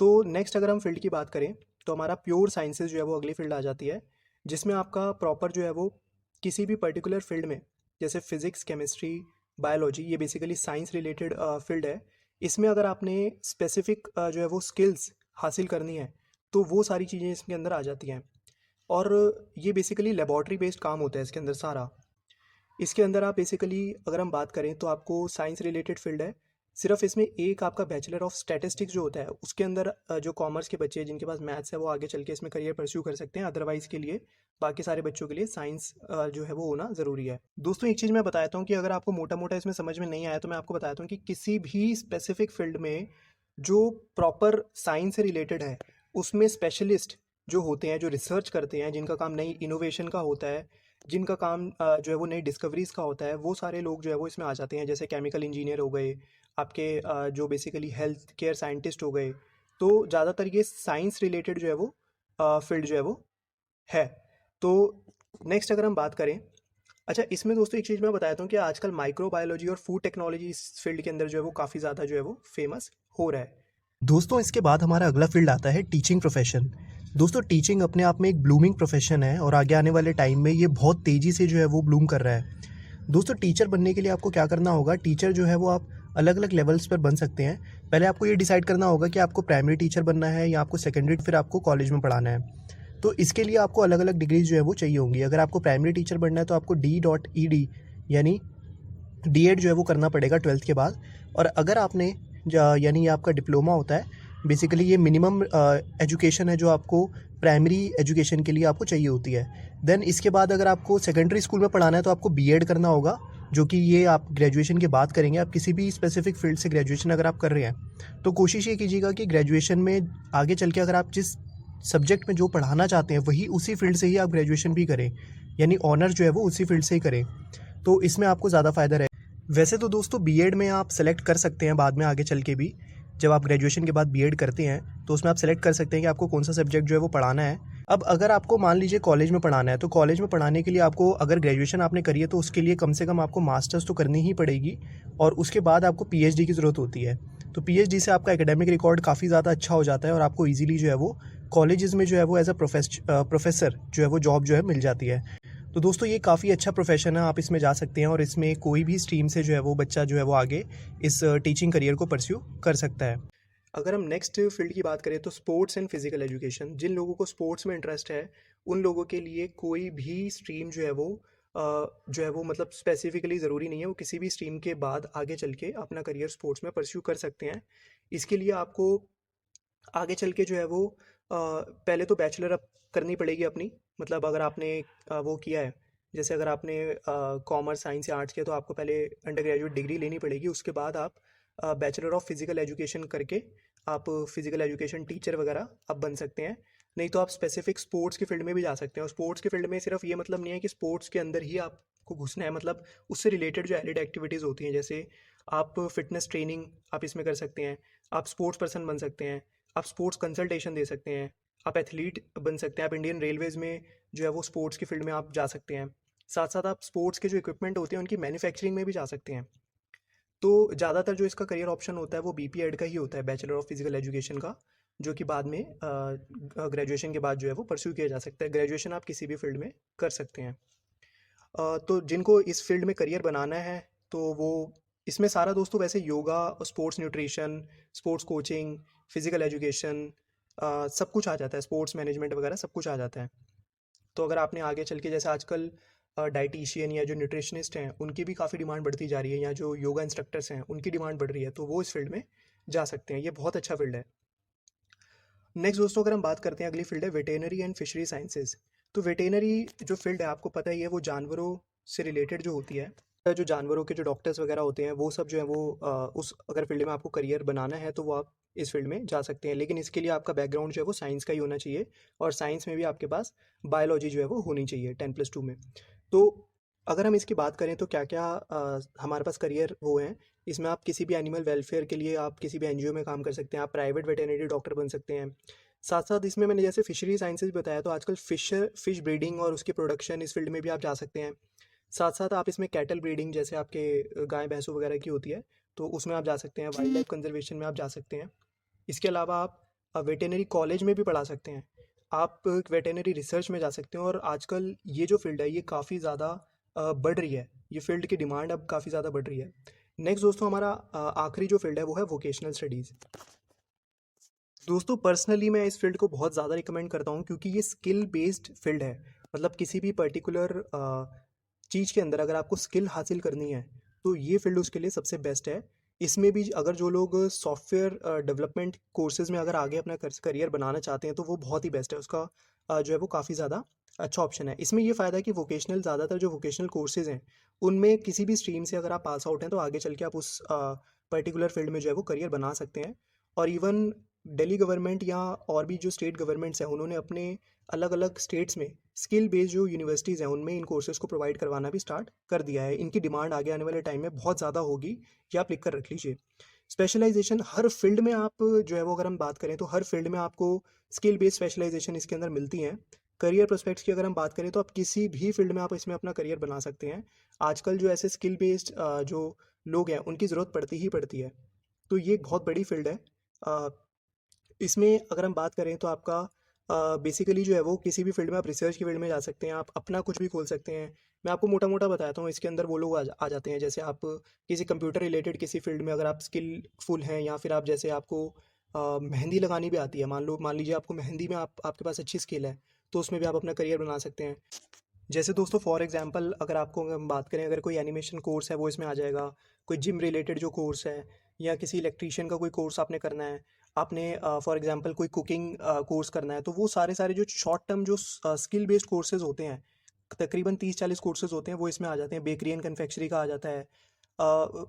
S1: तो नेक्स्ट अगर हम फील्ड की बात करें तो हमारा प्योर साइंसेज जो है वो अगली फील्ड आ जाती है, जिसमें आपका प्रॉपर जो है वो किसी भी पर्टिकुलर फील्ड में, जैसे फिजिक्स, केमिस्ट्री, बायोलॉजी, ये बेसिकली साइंस रिलेटेड फील्ड है। इसमें अगर आपने स्पेसिफिक जो है वो स्किल्स हासिल करनी है तो वो सारी चीज़ें इसके अंदर आ जाती हैं। और ये बेसिकली लेबॉर्ट्री बेस्ड काम होता है इसके अंदर सारा। इसके अंदर आप बेसिकली अगर हम बात करें तो आपको साइंस रिलेटेड फील्ड है। सिर्फ इसमें एक आपका बैचलर ऑफ स्टैटिस्टिक्स जो होता है उसके अंदर जो कॉमर्स के बच्चे हैं जिनके पास मैथ्स है वो आगे चल के इसमें करियर परस्यू कर सकते हैं। अदरवाइज़ के लिए बाकी सारे बच्चों के लिए साइंस जो है वो होना ज़रूरी है। दोस्तों एक चीज़ मैं बताता हूँ कि अगर आपको मोटा मोटा इसमें समझ में नहीं आया तो मैं आपको बताता हूँ कि किसी भी स्पेसिफिक फील्ड में जो प्रॉपर साइंस से रिलेटेड है उसमें स्पेशलिस्ट जो होते हैं, जो रिसर्च करते हैं, जिनका काम नई इनोवेशन का होता है, जिनका काम जो है वो नई डिस्कवरीज़ का होता है, वो सारे लोग जो है वो इसमें आ जाते हैं। जैसे केमिकल इंजीनियर हो गए, आपके जो बेसिकली हेल्थ केयर साइंटिस्ट हो गए। तो ज़्यादातर ये साइंस रिलेटेड जो है वो फील्ड जो है वो है। तो नेक्स्ट अगर हम बात करें, अच्छा इसमें दोस्तों एक चीज़ मैं बताता हूँ कि आजकल माइक्रोबायोलॉजी और फूड टेक्नोलॉजी इस फील्ड के अंदर जो है वो काफ़ी ज़्यादा जो है वो फेमस हो रहा है। दोस्तों इसके बाद हमारा अगला फील्ड आता है टीचिंग प्रोफेशन। दोस्तों टीचिंग अपने आप में एक ब्लूमिंग प्रोफेशन है और आगे आने वाले टाइम में ये बहुत तेज़ी से जो है वो ब्लूम कर रहा है। दोस्तों टीचर बनने के लिए आपको क्या करना होगा, टीचर जो है वो आप अलग अलग लेवल्स पर बन सकते हैं। पहले आपको ये डिसाइड करना होगा कि आपको प्राइमरी टीचर बनना है या आपको सेकेंडरी, फिर आपको कॉलेज में पढ़ाना है। तो इसके लिए आपको अलग अलग डिग्रीज जो है वो चाहिए होंगी। अगर आपको प्राइमरी टीचर बनना है तो आपको D.Ed यानी D.Ed जो है वो करना पड़ेगा 12th के बाद। और अगर आपने यानी ये आपका डिप्लोमा होता है, बेसिकली ये मिनिमम एजुकेशन है जो आपको प्राइमरी एजुकेशन के लिए आपको चाहिए होती है। देन इसके बाद अगर आपको सेकेंडरी स्कूल में पढ़ाना है तो आपको B.Ed करना होगा, जो कि ये आप ग्रेजुएशन के बाद करेंगे। आप किसी भी स्पेसिफिक फील्ड से ग्रेजुएशन अगर आप कर रहे हैं तो कोशिश ये कीजिएगा कि ग्रेजुएशन में आगे चल के अगर आप जिस सब्जेक्ट में जो पढ़ाना चाहते हैं वही उसी फील्ड से ही आप ग्रेजुएशन भी करें, यानी ऑनर जो है वो उसी फील्ड से ही करें, तो इसमें आपको ज़्यादा फ़ायदा रहे। वैसे तो दोस्तों B.Ed में आप सेलेक्ट कर सकते हैं बाद में आगे चल के भी, जब आप ग्रेजुएशन के बाद B.Ed करते हैं तो उसमें आप सेलेक्ट कर सकते हैं कि आपको कौन सा सब्जेक्ट जो है वो पढ़ाना है। अब अगर आपको मान लीजिए कॉलेज में पढ़ाना है तो कॉलेज में पढ़ाने के लिए आपको, अगर ग्रेजुएशन आपने करी है तो उसके लिए कम से कम आपको मास्टर्स तो करनी ही पड़ेगी और उसके बाद आपको PhD की ज़रूरत होती है। तो PhD से आपका एकेडमिक रिकॉर्ड काफ़ी ज़्यादा अच्छा हो जाता है और आपको ईजिली जो है वो कॉलेजेस में जो है वो एज अ प्रोफेसर जो है वो जॉब जो है मिल जाती है। तो दोस्तों ये काफ़ी अच्छा प्रोफेशन है, आप इसमें जा सकते हैं और इसमें कोई भी स्ट्रीम से जो है वो बच्चा जो है वो आगे इस टीचिंग करियर को परस्यू कर सकता है। अगर हम नेक्स्ट फील्ड की बात करें तो स्पोर्ट्स एंड फिजिकल एजुकेशन। जिन लोगों को स्पोर्ट्स में इंटरेस्ट है उन लोगों के लिए कोई भी स्ट्रीम जो है वो मतलब स्पेसिफिकली ज़रूरी नहीं है, वो किसी भी स्ट्रीम के बाद आगे चल के अपना करियर स्पोर्ट्स में परस्यू कर सकते हैं। इसके लिए आपको आगे चल के जो है वो पहले तो बैचलर अप करनी पड़ेगी अपनी, मतलब अगर आपने वो किया है, जैसे अगर आपने कॉमर्स, साइंस या आर्ट्स किया तो आपको पहले अंडर ग्रेजुएट डिग्री लेनी पड़ेगी। उसके बाद आप बैचलर ऑफ फिजिकल एजुकेशन करके आप फिजिकल एजुकेशन टीचर वगैरह आप बन सकते हैं। नहीं तो आप स्पेसिफिक स्पोर्ट्स की फील्ड में भी जा सकते हैं। और स्पोर्ट्स की फील्ड में सिर्फ ये मतलब नहीं है कि स्पोर्ट्स के अंदर ही आपको घुसना है, मतलब उससे रिलेटेड जो एलिड एक्टिविटीज़ होती हैं, जैसे आप फिटनेस ट्रेनिंग आप इसमें कर सकते हैं, आप स्पोर्ट्स पर्सन बन सकते हैं, आप स्पोर्ट्स कंसल्टेशन दे सकते हैं, आप एथलीट बन सकते हैं, आप इंडियन रेलवेज़ में जो है वो स्पोर्ट्स की फील्ड में आप जा सकते हैं। साथ साथ आप स्पोर्ट्स के जो इक्विपमेंट होते हैं उनकी मैन्युफैक्चरिंग में भी जा सकते हैं। तो ज़्यादातर जो इसका करियर ऑप्शन होता है वो BPEd का ही होता है, बैचलर ऑफ फिजिकल एजुकेशन का, जो कि बाद में ग्रेजुएशन के बाद जो है वो परस्यू किया जा सकता है। ग्रेजुएशन आप किसी भी फील्ड में कर सकते हैं। तो जिनको इस फील्ड में करियर बनाना है तो वो इसमें सारा दोस्तों वैसे yoga, sports nutrition, sports coaching, physical education, सब कुछ आ जाता है, स्पोर्ट्स मैनेजमेंट वगैरह सब कुछ आ जाता है। तो अगर आपने आगे चल के, जैसे आजकल डाइटिशियन या जो न्यूट्रिशनिस्ट हैं उनकी भी काफ़ी डिमांड बढ़ती जा रही है, या जो योगा इंस्ट्रक्टर्स हैं उनकी डिमांड बढ़ रही है, तो वो इस फील्ड में जा सकते हैं। ये बहुत अच्छा फील्ड है। नेक्स्ट दोस्तों अगर हम बात करते हैं, अगली फील्ड है वेटेनरी एंड फिशरी साइंसेज। तो वेटेनरी जो फील्ड है आपको पता ही है, वो जानवरों से रिलेटेड जो होती है, जो जानवरों के जो डॉक्टर्स वगैरह होते हैं वो सब जो है वो उस अगर फील्ड में आपको करियर बनाना है तो वो आप इस फील्ड में जा सकते हैं। लेकिन इसके लिए आपका बैकग्राउंड जो है वो साइंस का ही होना चाहिए और साइंस में भी आपके पास बायोलॉजी जो है वो होनी चाहिए 10+2 में। तो अगर हम इसकी बात करें तो क्या क्या हमारे पास करियर वो हैं, इसमें आप किसी भी एनिमल वेलफेयर के लिए आप किसी भी एनजीओ में काम कर सकते हैं, आप प्राइवेट वेटेरिनरी डॉक्टर बन सकते हैं। साथ साथ इसमें मैंने जैसे फिशरी साइंसेज बताया, तो आजकल फिश ब्रीडिंग और उसकी प्रोडक्शन, इस फील्ड में भी आप जा सकते हैं। साथ साथ आप इसमें कैटल ब्रीडिंग, जैसे आपके गाय भैंसों वगैरह की होती है, तो उसमें आप जा सकते हैं। वाइल्ड लाइफ कंजर्वेशन में आप जा सकते हैं। इसके अलावा आप वेटेनरी कॉलेज में भी पढ़ा सकते हैं, आप वेटेनरी रिसर्च में जा सकते हैं। और आजकल ये जो फील्ड है ये काफ़ी ज़्यादा बढ़ रही है, ये फील्ड की डिमांड अब काफ़ी ज़्यादा बढ़ रही है। नेक्स्ट दोस्तों, हमारा आखिरी जो फील्ड है वो है वोकेशनल स्टडीज़। दोस्तों पर्सनली मैं इस फील्ड को बहुत ज़्यादा रिकमेंड करता हूँ, क्योंकि ये स्किल बेस्ड फील्ड है। मतलब किसी भी पर्टिकुलर चीज़ के अंदर अगर आपको स्किल हासिल करनी है तो ये फील्ड उसके लिए सबसे बेस्ट है। इसमें भी अगर जो लोग सॉफ्टवेयर डेवलपमेंट कोर्सेज़ में अगर आगे अपना करियर बनाना चाहते हैं तो वो बहुत ही बेस्ट है। उसका जो है वो काफ़ी ज़्यादा अच्छा ऑप्शन है। इसमें ये फ़ायदा है कि वोकेशनल, ज़्यादातर जो वोकेशनल कोर्सेज़ हैं उनमें किसी भी स्ट्रीम से अगर आप पास आउट हैं तो आगे चल के आप उस पर्टिकुलर फील्ड में जो है वो करियर बना सकते हैं। और इवन दिल्ली गवर्नमेंट या और भी जो स्टेट गवर्नमेंट्स हैं उन्होंने अपने अलग अलग स्टेट्स में स्किल बेस्ड जो यूनिवर्सिटीज़ हैं उनमें इन कोर्सेज़ को प्रोवाइड करवाना भी स्टार्ट कर दिया है। इनकी डिमांड आगे आने वाले टाइम में बहुत ज़्यादा होगी, ये आप लिख कर रख लीजिए। स्पेशलाइजेशन हर फील्ड में आप जो है वो, अगर हम बात करें तो हर फील्ड में आपको स्किल बेस्ड स्पेशलाइजेशन इसके अंदर मिलती हैं। करियर प्रोस्पेक्ट्स की अगर हम बात करें तो आप किसी भी फील्ड में आप इसमें अपना करियर बना सकते हैं। आजकल जो ऐसे स्किल बेस्ड जो लोग हैं उनकी ज़रूरत पड़ती ही पड़ती है। तो ये एक बहुत बड़ी फील्ड है। अ, इसमें अगर हम बात करें तो आपका बेसिकली जो है वो किसी भी फील्ड में आप रिसर्च की फील्ड में जा सकते हैं, आप अपना कुछ भी खोल सकते हैं। मैं आपको मोटा मोटा बताता हूँ, इसके अंदर वो लोग आ जाते हैं जैसे आप किसी कंप्यूटर रिलेटेड किसी फील्ड में अगर आप स्किलफुल हैं, या फिर आप जैसे आपको मेहंदी लगानी भी आती है, मान लीजिए आपको मेहंदी में आपके पास अच्छी स्किल है, तो उसमें भी आप अपना करियर बना सकते हैं। जैसे दोस्तों फॉर एग्जांपल अगर आपको हम बात करें, अगर कोई एनिमेशन कोर्स है वो इसमें आ जाएगा, कोई जिम रिलेटेड जो कोर्स है, या किसी इलेक्ट्रीशियन का कोई कोर्स आपने करना है, आपने फॉर एग्जांपल कोई कुकिंग कोर्स करना है, तो वो सारे सारे जो शॉर्ट टर्म जो स्किल बेस्ड कोर्सेज होते हैं, तकरीबन 30-40 कोर्सेज होते हैं, वो इसमें आ जाते हैं। बेकरी एंड कन्फेक्शनरी का आ जाता है।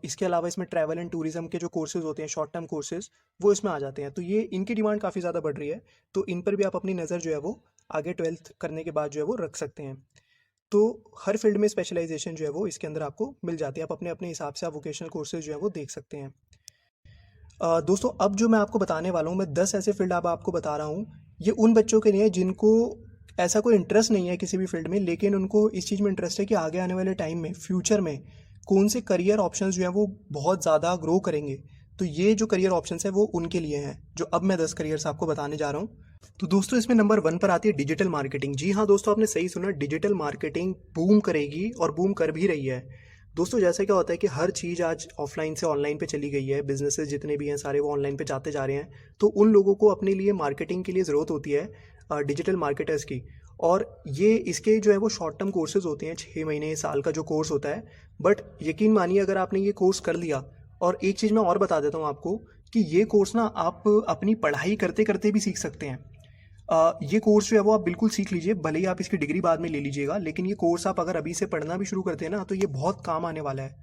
S1: इसके अलावा इसमें ट्रैवल एंड टूरिज्म के जो कोर्सेज होते हैं, शॉर्ट टर्म कोर्सेज, वो इसमें आ जाते हैं। तो ये इनकी डिमांड काफ़ी ज़्यादा बढ़ रही है, तो इन पर भी आप अपनी नज़र जो है वो आगे 12th करने के बाद जो है वो रख सकते हैं। तो हर फील्ड में स्पेशलाइजेशन जो है वो इसके अंदर आपको मिल जाती है। आप अपने अपने हिसाब से आप वोकेशनल कोर्सेज जो है वो देख सकते हैं। दोस्तों अब जो मैं आपको बताने वाला हूँ, मैं 10 ऐसे फील्ड अब आपको बता रहा हूँ। ये उन बच्चों के लिए है जिनको ऐसा कोई इंटरेस्ट नहीं है किसी भी फील्ड में, लेकिन उनको इस चीज़ में इंटरेस्ट है कि आगे आने वाले टाइम में, फ्यूचर में कौन से करियर ऑप्शंस जो हैं वो बहुत ज़्यादा ग्रो करेंगे। तो ये जो करियर ऑप्शंस हैं वो उनके लिए हैं, जो अब मैं 10 करियर्स आपको बताने जा रहा हूँ। तो दोस्तों इसमें नंबर 1 पर आती है डिजिटल मार्केटिंग। जी हाँ दोस्तों, आपने सही सुना, डिजिटल मार्केटिंग बूम करेगी और बूम कर भी रही है। दोस्तों जैसे क्या होता है कि हर चीज़ आज ऑफलाइन से ऑनलाइन पे चली गई है, बिजनेसेस जितने भी हैं सारे वो ऑनलाइन पे जाते जा रहे हैं। तो उन लोगों को अपने लिए मार्केटिंग के लिए ज़रूरत होती है डिजिटल मार्केटर्स की। और ये इसके जो है वो शॉर्ट टर्म कोर्सेज होते हैं, 6 महीने साल का जो कोर्स होता है। बट यकीन मानिए अगर आपने ये कोर्स कर लिया, और एक चीज़ मैं और बता देता हूँ आपको कि ये कोर्स ना आप अपनी पढ़ाई करते करते भी सीख सकते हैं। ये कोर्स जो है वो आप बिल्कुल सीख लीजिए, भले ही आप इसकी डिग्री बाद में ले लीजिएगा, लेकिन ये कोर्स आप अगर अभी से पढ़ना भी शुरू करते हैं ना तो ये बहुत काम आने वाला है।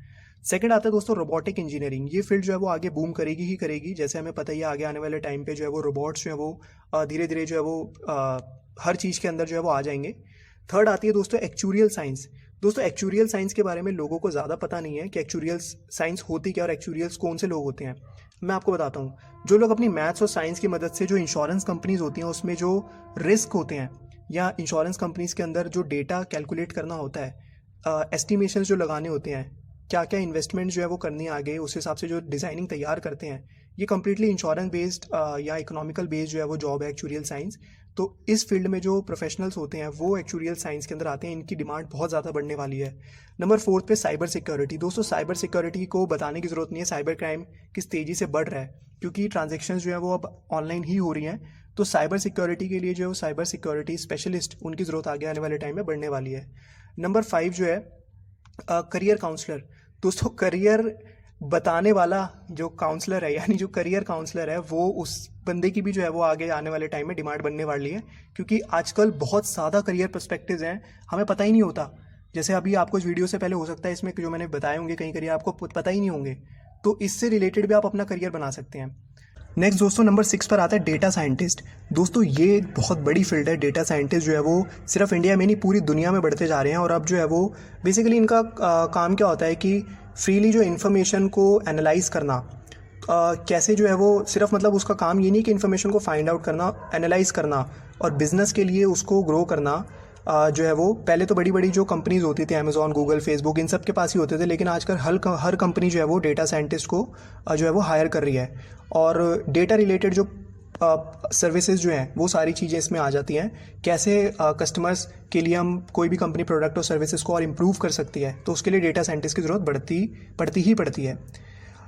S1: सेकंड आता है दोस्तों रोबोटिक इंजीनियरिंग। ये फील्ड जो है वो आगे बूम करेगी ही करेगी। जैसे हमें पता ही है आगे आने वाले टाइम पे जो है वो रोबोट्स जो है वो धीरे धीरे जो है वो हर चीज़ के अंदर जो है वो आ जाएंगे। थर्ड आती है दोस्तों एक्चुरियल साइंस। दोस्तों एक्चुरियल साइंस के बारे में लोगों को ज़्यादा पता नहीं है कि एक्चुरियल साइंस होती क्या और एक्चुरियल्स कौन से लोग होते हैं। मैं आपको बताता हूँ। जो लोग अपनी मैथ्स और साइंस की मदद से जो इंश्योरेंस कंपनीज होती हैं उसमें जो रिस्क होते हैं, या इंश्योरेंस कंपनीज के अंदर जो डेटा कैलकुलेट करना होता है, एस्टिमेशंस जो लगाने होते हैं, क्या क्या इन्वेस्टमेंट जो है वो करनी है आगे, उस हिसाब से जो डिज़ाइनिंग तैयार करते हैं, ये कम्प्लीटली इंश्योरेंस बेस्ड या इकोनॉमिकल बेस्ड जो है वो जॉब है एक्चुरियल साइंस। तो इस फील्ड में जो प्रोफेशनल्स होते हैं वो एक्चुरियल साइंस के अंदर आते हैं। इनकी डिमांड बहुत ज़्यादा बढ़ने वाली है। नंबर 4 पे साइबर सिक्योरिटी। दोस्तों साइबर सिक्योरिटी को बताने की ज़रूरत नहीं है, साइबर क्राइम किस तेज़ी से बढ़ रहा है, क्योंकि ट्रांजेक्शन जो है वो अब ऑनलाइन ही हो रही हैं। तो साइबर सिक्योरिटी के लिए जो है साइबर सिक्योरिटी स्पेशलिस्ट, उनकी ज़रूरत आगे आने वाले टाइम में बढ़ने वाली है। नंबर 5 जो है करियर काउंसलर। दोस्तों करियर बताने वाला जो काउंसलर है, यानी जो करियर काउंसलर है, वो उस बंदे की भी जो है वो आगे आने वाले टाइम में डिमांड बनने वाली है, क्योंकि आजकल बहुत ज़्यादा करियर पर्सपेक्टिव्स हैं, हमें पता ही नहीं होता। जैसे अभी आपको इस वीडियो से पहले हो सकता है इसमें जो मैंने बताए होंगे कई करियर आपको पता ही नहीं होंगे, तो इससे रिलेटेड भी आप अपना करियर बना सकते हैं। नेक्स्ट दोस्तों नंबर 6 पर आता है डेटा साइंटिस्ट। दोस्तों ये एक बहुत बड़ी फील्ड है। डेटा साइंटिस्ट जो है वो सिर्फ इंडिया में नहीं पूरी दुनिया में बढ़ते जा रहे हैं। और अब जो है वो बेसिकली इनका काम क्या होता है कि फ्रीली जो इन्फॉर्मेशन को एनालाइज करना, कैसे जो है वो सिर्फ मतलब उसका काम ये नहीं कि इन्फॉर्मेशन को फाइंड आउट करना, एनालाइज करना और बिजनेस के लिए उसको ग्रो करना। जो है वो पहले तो बड़ी बड़ी जो कंपनीज होती थी, अमेजॉन, गूगल, फेसबुक, इन सब के पास ही होते थे, लेकिन आजकल हर कंपनी जो है वो डेटा साइंटिस्ट को जो है वो हायर कर रही है। और डेटा रिलेटेड जो सर्विसेज जो हैं वो सारी चीज़ें इसमें आ जाती हैं। कैसे कस्टमर्स के लिए हम कोई भी कंपनी प्रोडक्ट और सर्विसेज को और इम्प्रूव कर सकती है, तो उसके लिए डेटा साइंटिस्ट की ज़रूरत पड़ती है।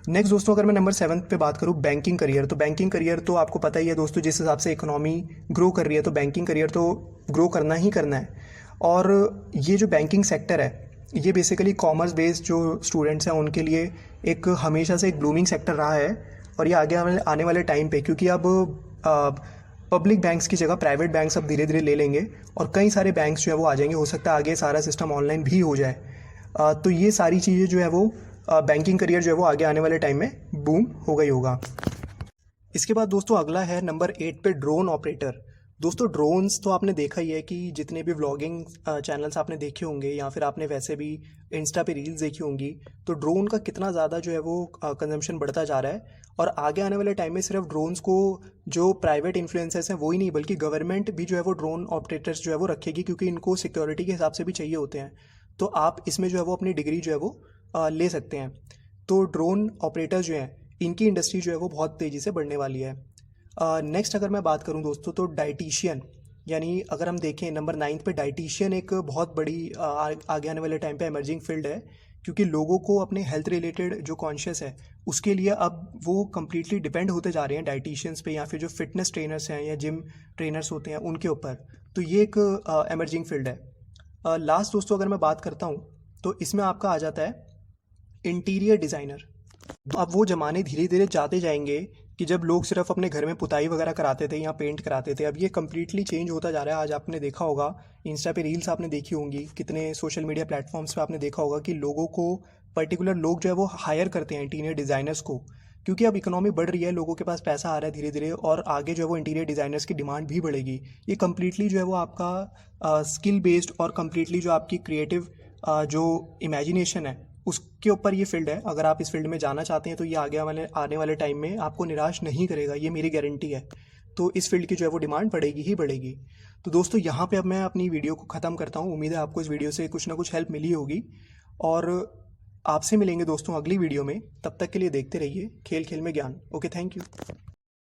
S1: नेक्स्ट दोस्तों अगर मैं नंबर 7 पे बात करूँ, बैंकिंग करियर। तो बैंकिंग करियर तो आपको पता ही है दोस्तों, जिस हिसाब से इकोनॉमी ग्रो कर रही है तो बैंकिंग करियर तो ग्रो करना ही करना है। और ये जो बैंकिंग सेक्टर है ये बेसिकली कॉमर्स बेस्ड जो स्टूडेंट्स हैं उनके लिए एक हमेशा से एक ब्लूमिंग सेक्टर रहा है। और ये आगे आने वाले टाइम पे, क्योंकि अब पब्लिक बैंक्स की जगह प्राइवेट बैंक्स अब धीरे धीरे ले लेंगे और कई सारे बैंक्स जो है वो आ जाएंगे। हो सकता है आगे सारा सिस्टम ऑनलाइन भी हो जाए। तो ये सारी चीज़ें जो है वो बैंकिंग करियर जो है वो आगे आने वाले टाइम में बूम हो गई होगा। इसके बाद दोस्तों अगला है नंबर 8 पे ड्रोन ऑपरेटर। दोस्तों ड्रोन्स तो आपने देखा ही है कि जितने भी व्लॉगिंग चैनल्स आपने देखे होंगे या फिर आपने वैसे भी इंस्टा पे रील्स देखी होंगी, तो ड्रोन का कितना ज़्यादा जो है वो कंजम्पशन बढ़ता जा रहा है। और आगे आने वाले टाइम में सिर्फ ड्रोन्स को जो प्राइवेट इन्फ्लुएंसर्स हैं वो ही नहीं, बल्कि गवर्नमेंट भी जो है वो ड्रोन ऑपरेटर्स जो है वो रखेगी, क्योंकि इनको सिक्योरिटी के हिसाब से भी चाहिए होते हैं। तो आप इसमें जो है वो अपनी डिग्री जो है वो ले सकते हैं। तो ड्रोन ऑपरेटर जो हैं इनकी इंडस्ट्री जो है वो बहुत तेज़ी से बढ़ने वाली है। नेक्स्ट अगर मैं बात करूं दोस्तों तो डाइटिशियन, यानी अगर हम देखें नंबर 9 पे, डाइटिशियन एक बहुत बड़ी आगे आने वाले टाइम पे एमर्जिंग फील्ड है। क्योंकि लोगों को अपने हेल्थ रिलेटेड जो कॉन्शियस है उसके लिए अब वो कम्प्लीटली डिपेंड होते जा रहे हैं डाइटिशियंस पे, या फिर जो फिटनेस ट्रेनर्स हैं या जिम ट्रेनर्स होते हैं उनके ऊपर। तो ये एक एमर्जिंग फील्ड है। लास्ट दोस्तों अगर मैं बात करता हूँ तो इसमें आपका आ जाता है इंटीरियर डिज़ाइनर। तो अब वो ज़माने धीरे धीरे जाते जाएंगे कि जब लोग सिर्फ अपने घर में पुताई वगैरह कराते थे या पेंट कराते थे, अब ये कम्प्लीटली चेंज होता जा रहा है। आज आपने देखा होगा इंस्टा पे रील्स आपने देखी होंगी, कितने सोशल मीडिया प्लेटफॉर्म्स पे आपने देखा होगा कि लोगों को पर्टिकुलर लोग जो है वो हायर करते हैं इंटीरियर डिज़ाइनर्स को, क्योंकि अब इकोनॉमी बढ़ रही है, लोगों के पास पैसा आ रहा है धीरे धीरे और आगे जो है वो इंटीरियर डिज़ाइनर्स की डिमांड भी बढ़ेगी। ये कम्प्लीटली जो है वो आपका स्किल बेस्ड और कम्प्लीटली जो आपकी क्रिएटिव जो इमेजिनेशन है उसके ऊपर ये फील्ड है। अगर आप इस फील्ड में जाना चाहते हैं तो ये आने वाले टाइम में आपको निराश नहीं करेगा, ये मेरी गारंटी है। तो इस फील्ड की जो है वो डिमांड बढ़ेगी ही बढ़ेगी। तो दोस्तों यहाँ पे अब मैं अपनी वीडियो को ख़त्म करता हूँ। उम्मीद है आपको इस वीडियो से कुछ ना कुछ हेल्प मिली होगी और आपसे मिलेंगे दोस्तों अगली वीडियो में। तब तक के लिए देखते रहिए खेल खेल में ज्ञान। Okay, thank you.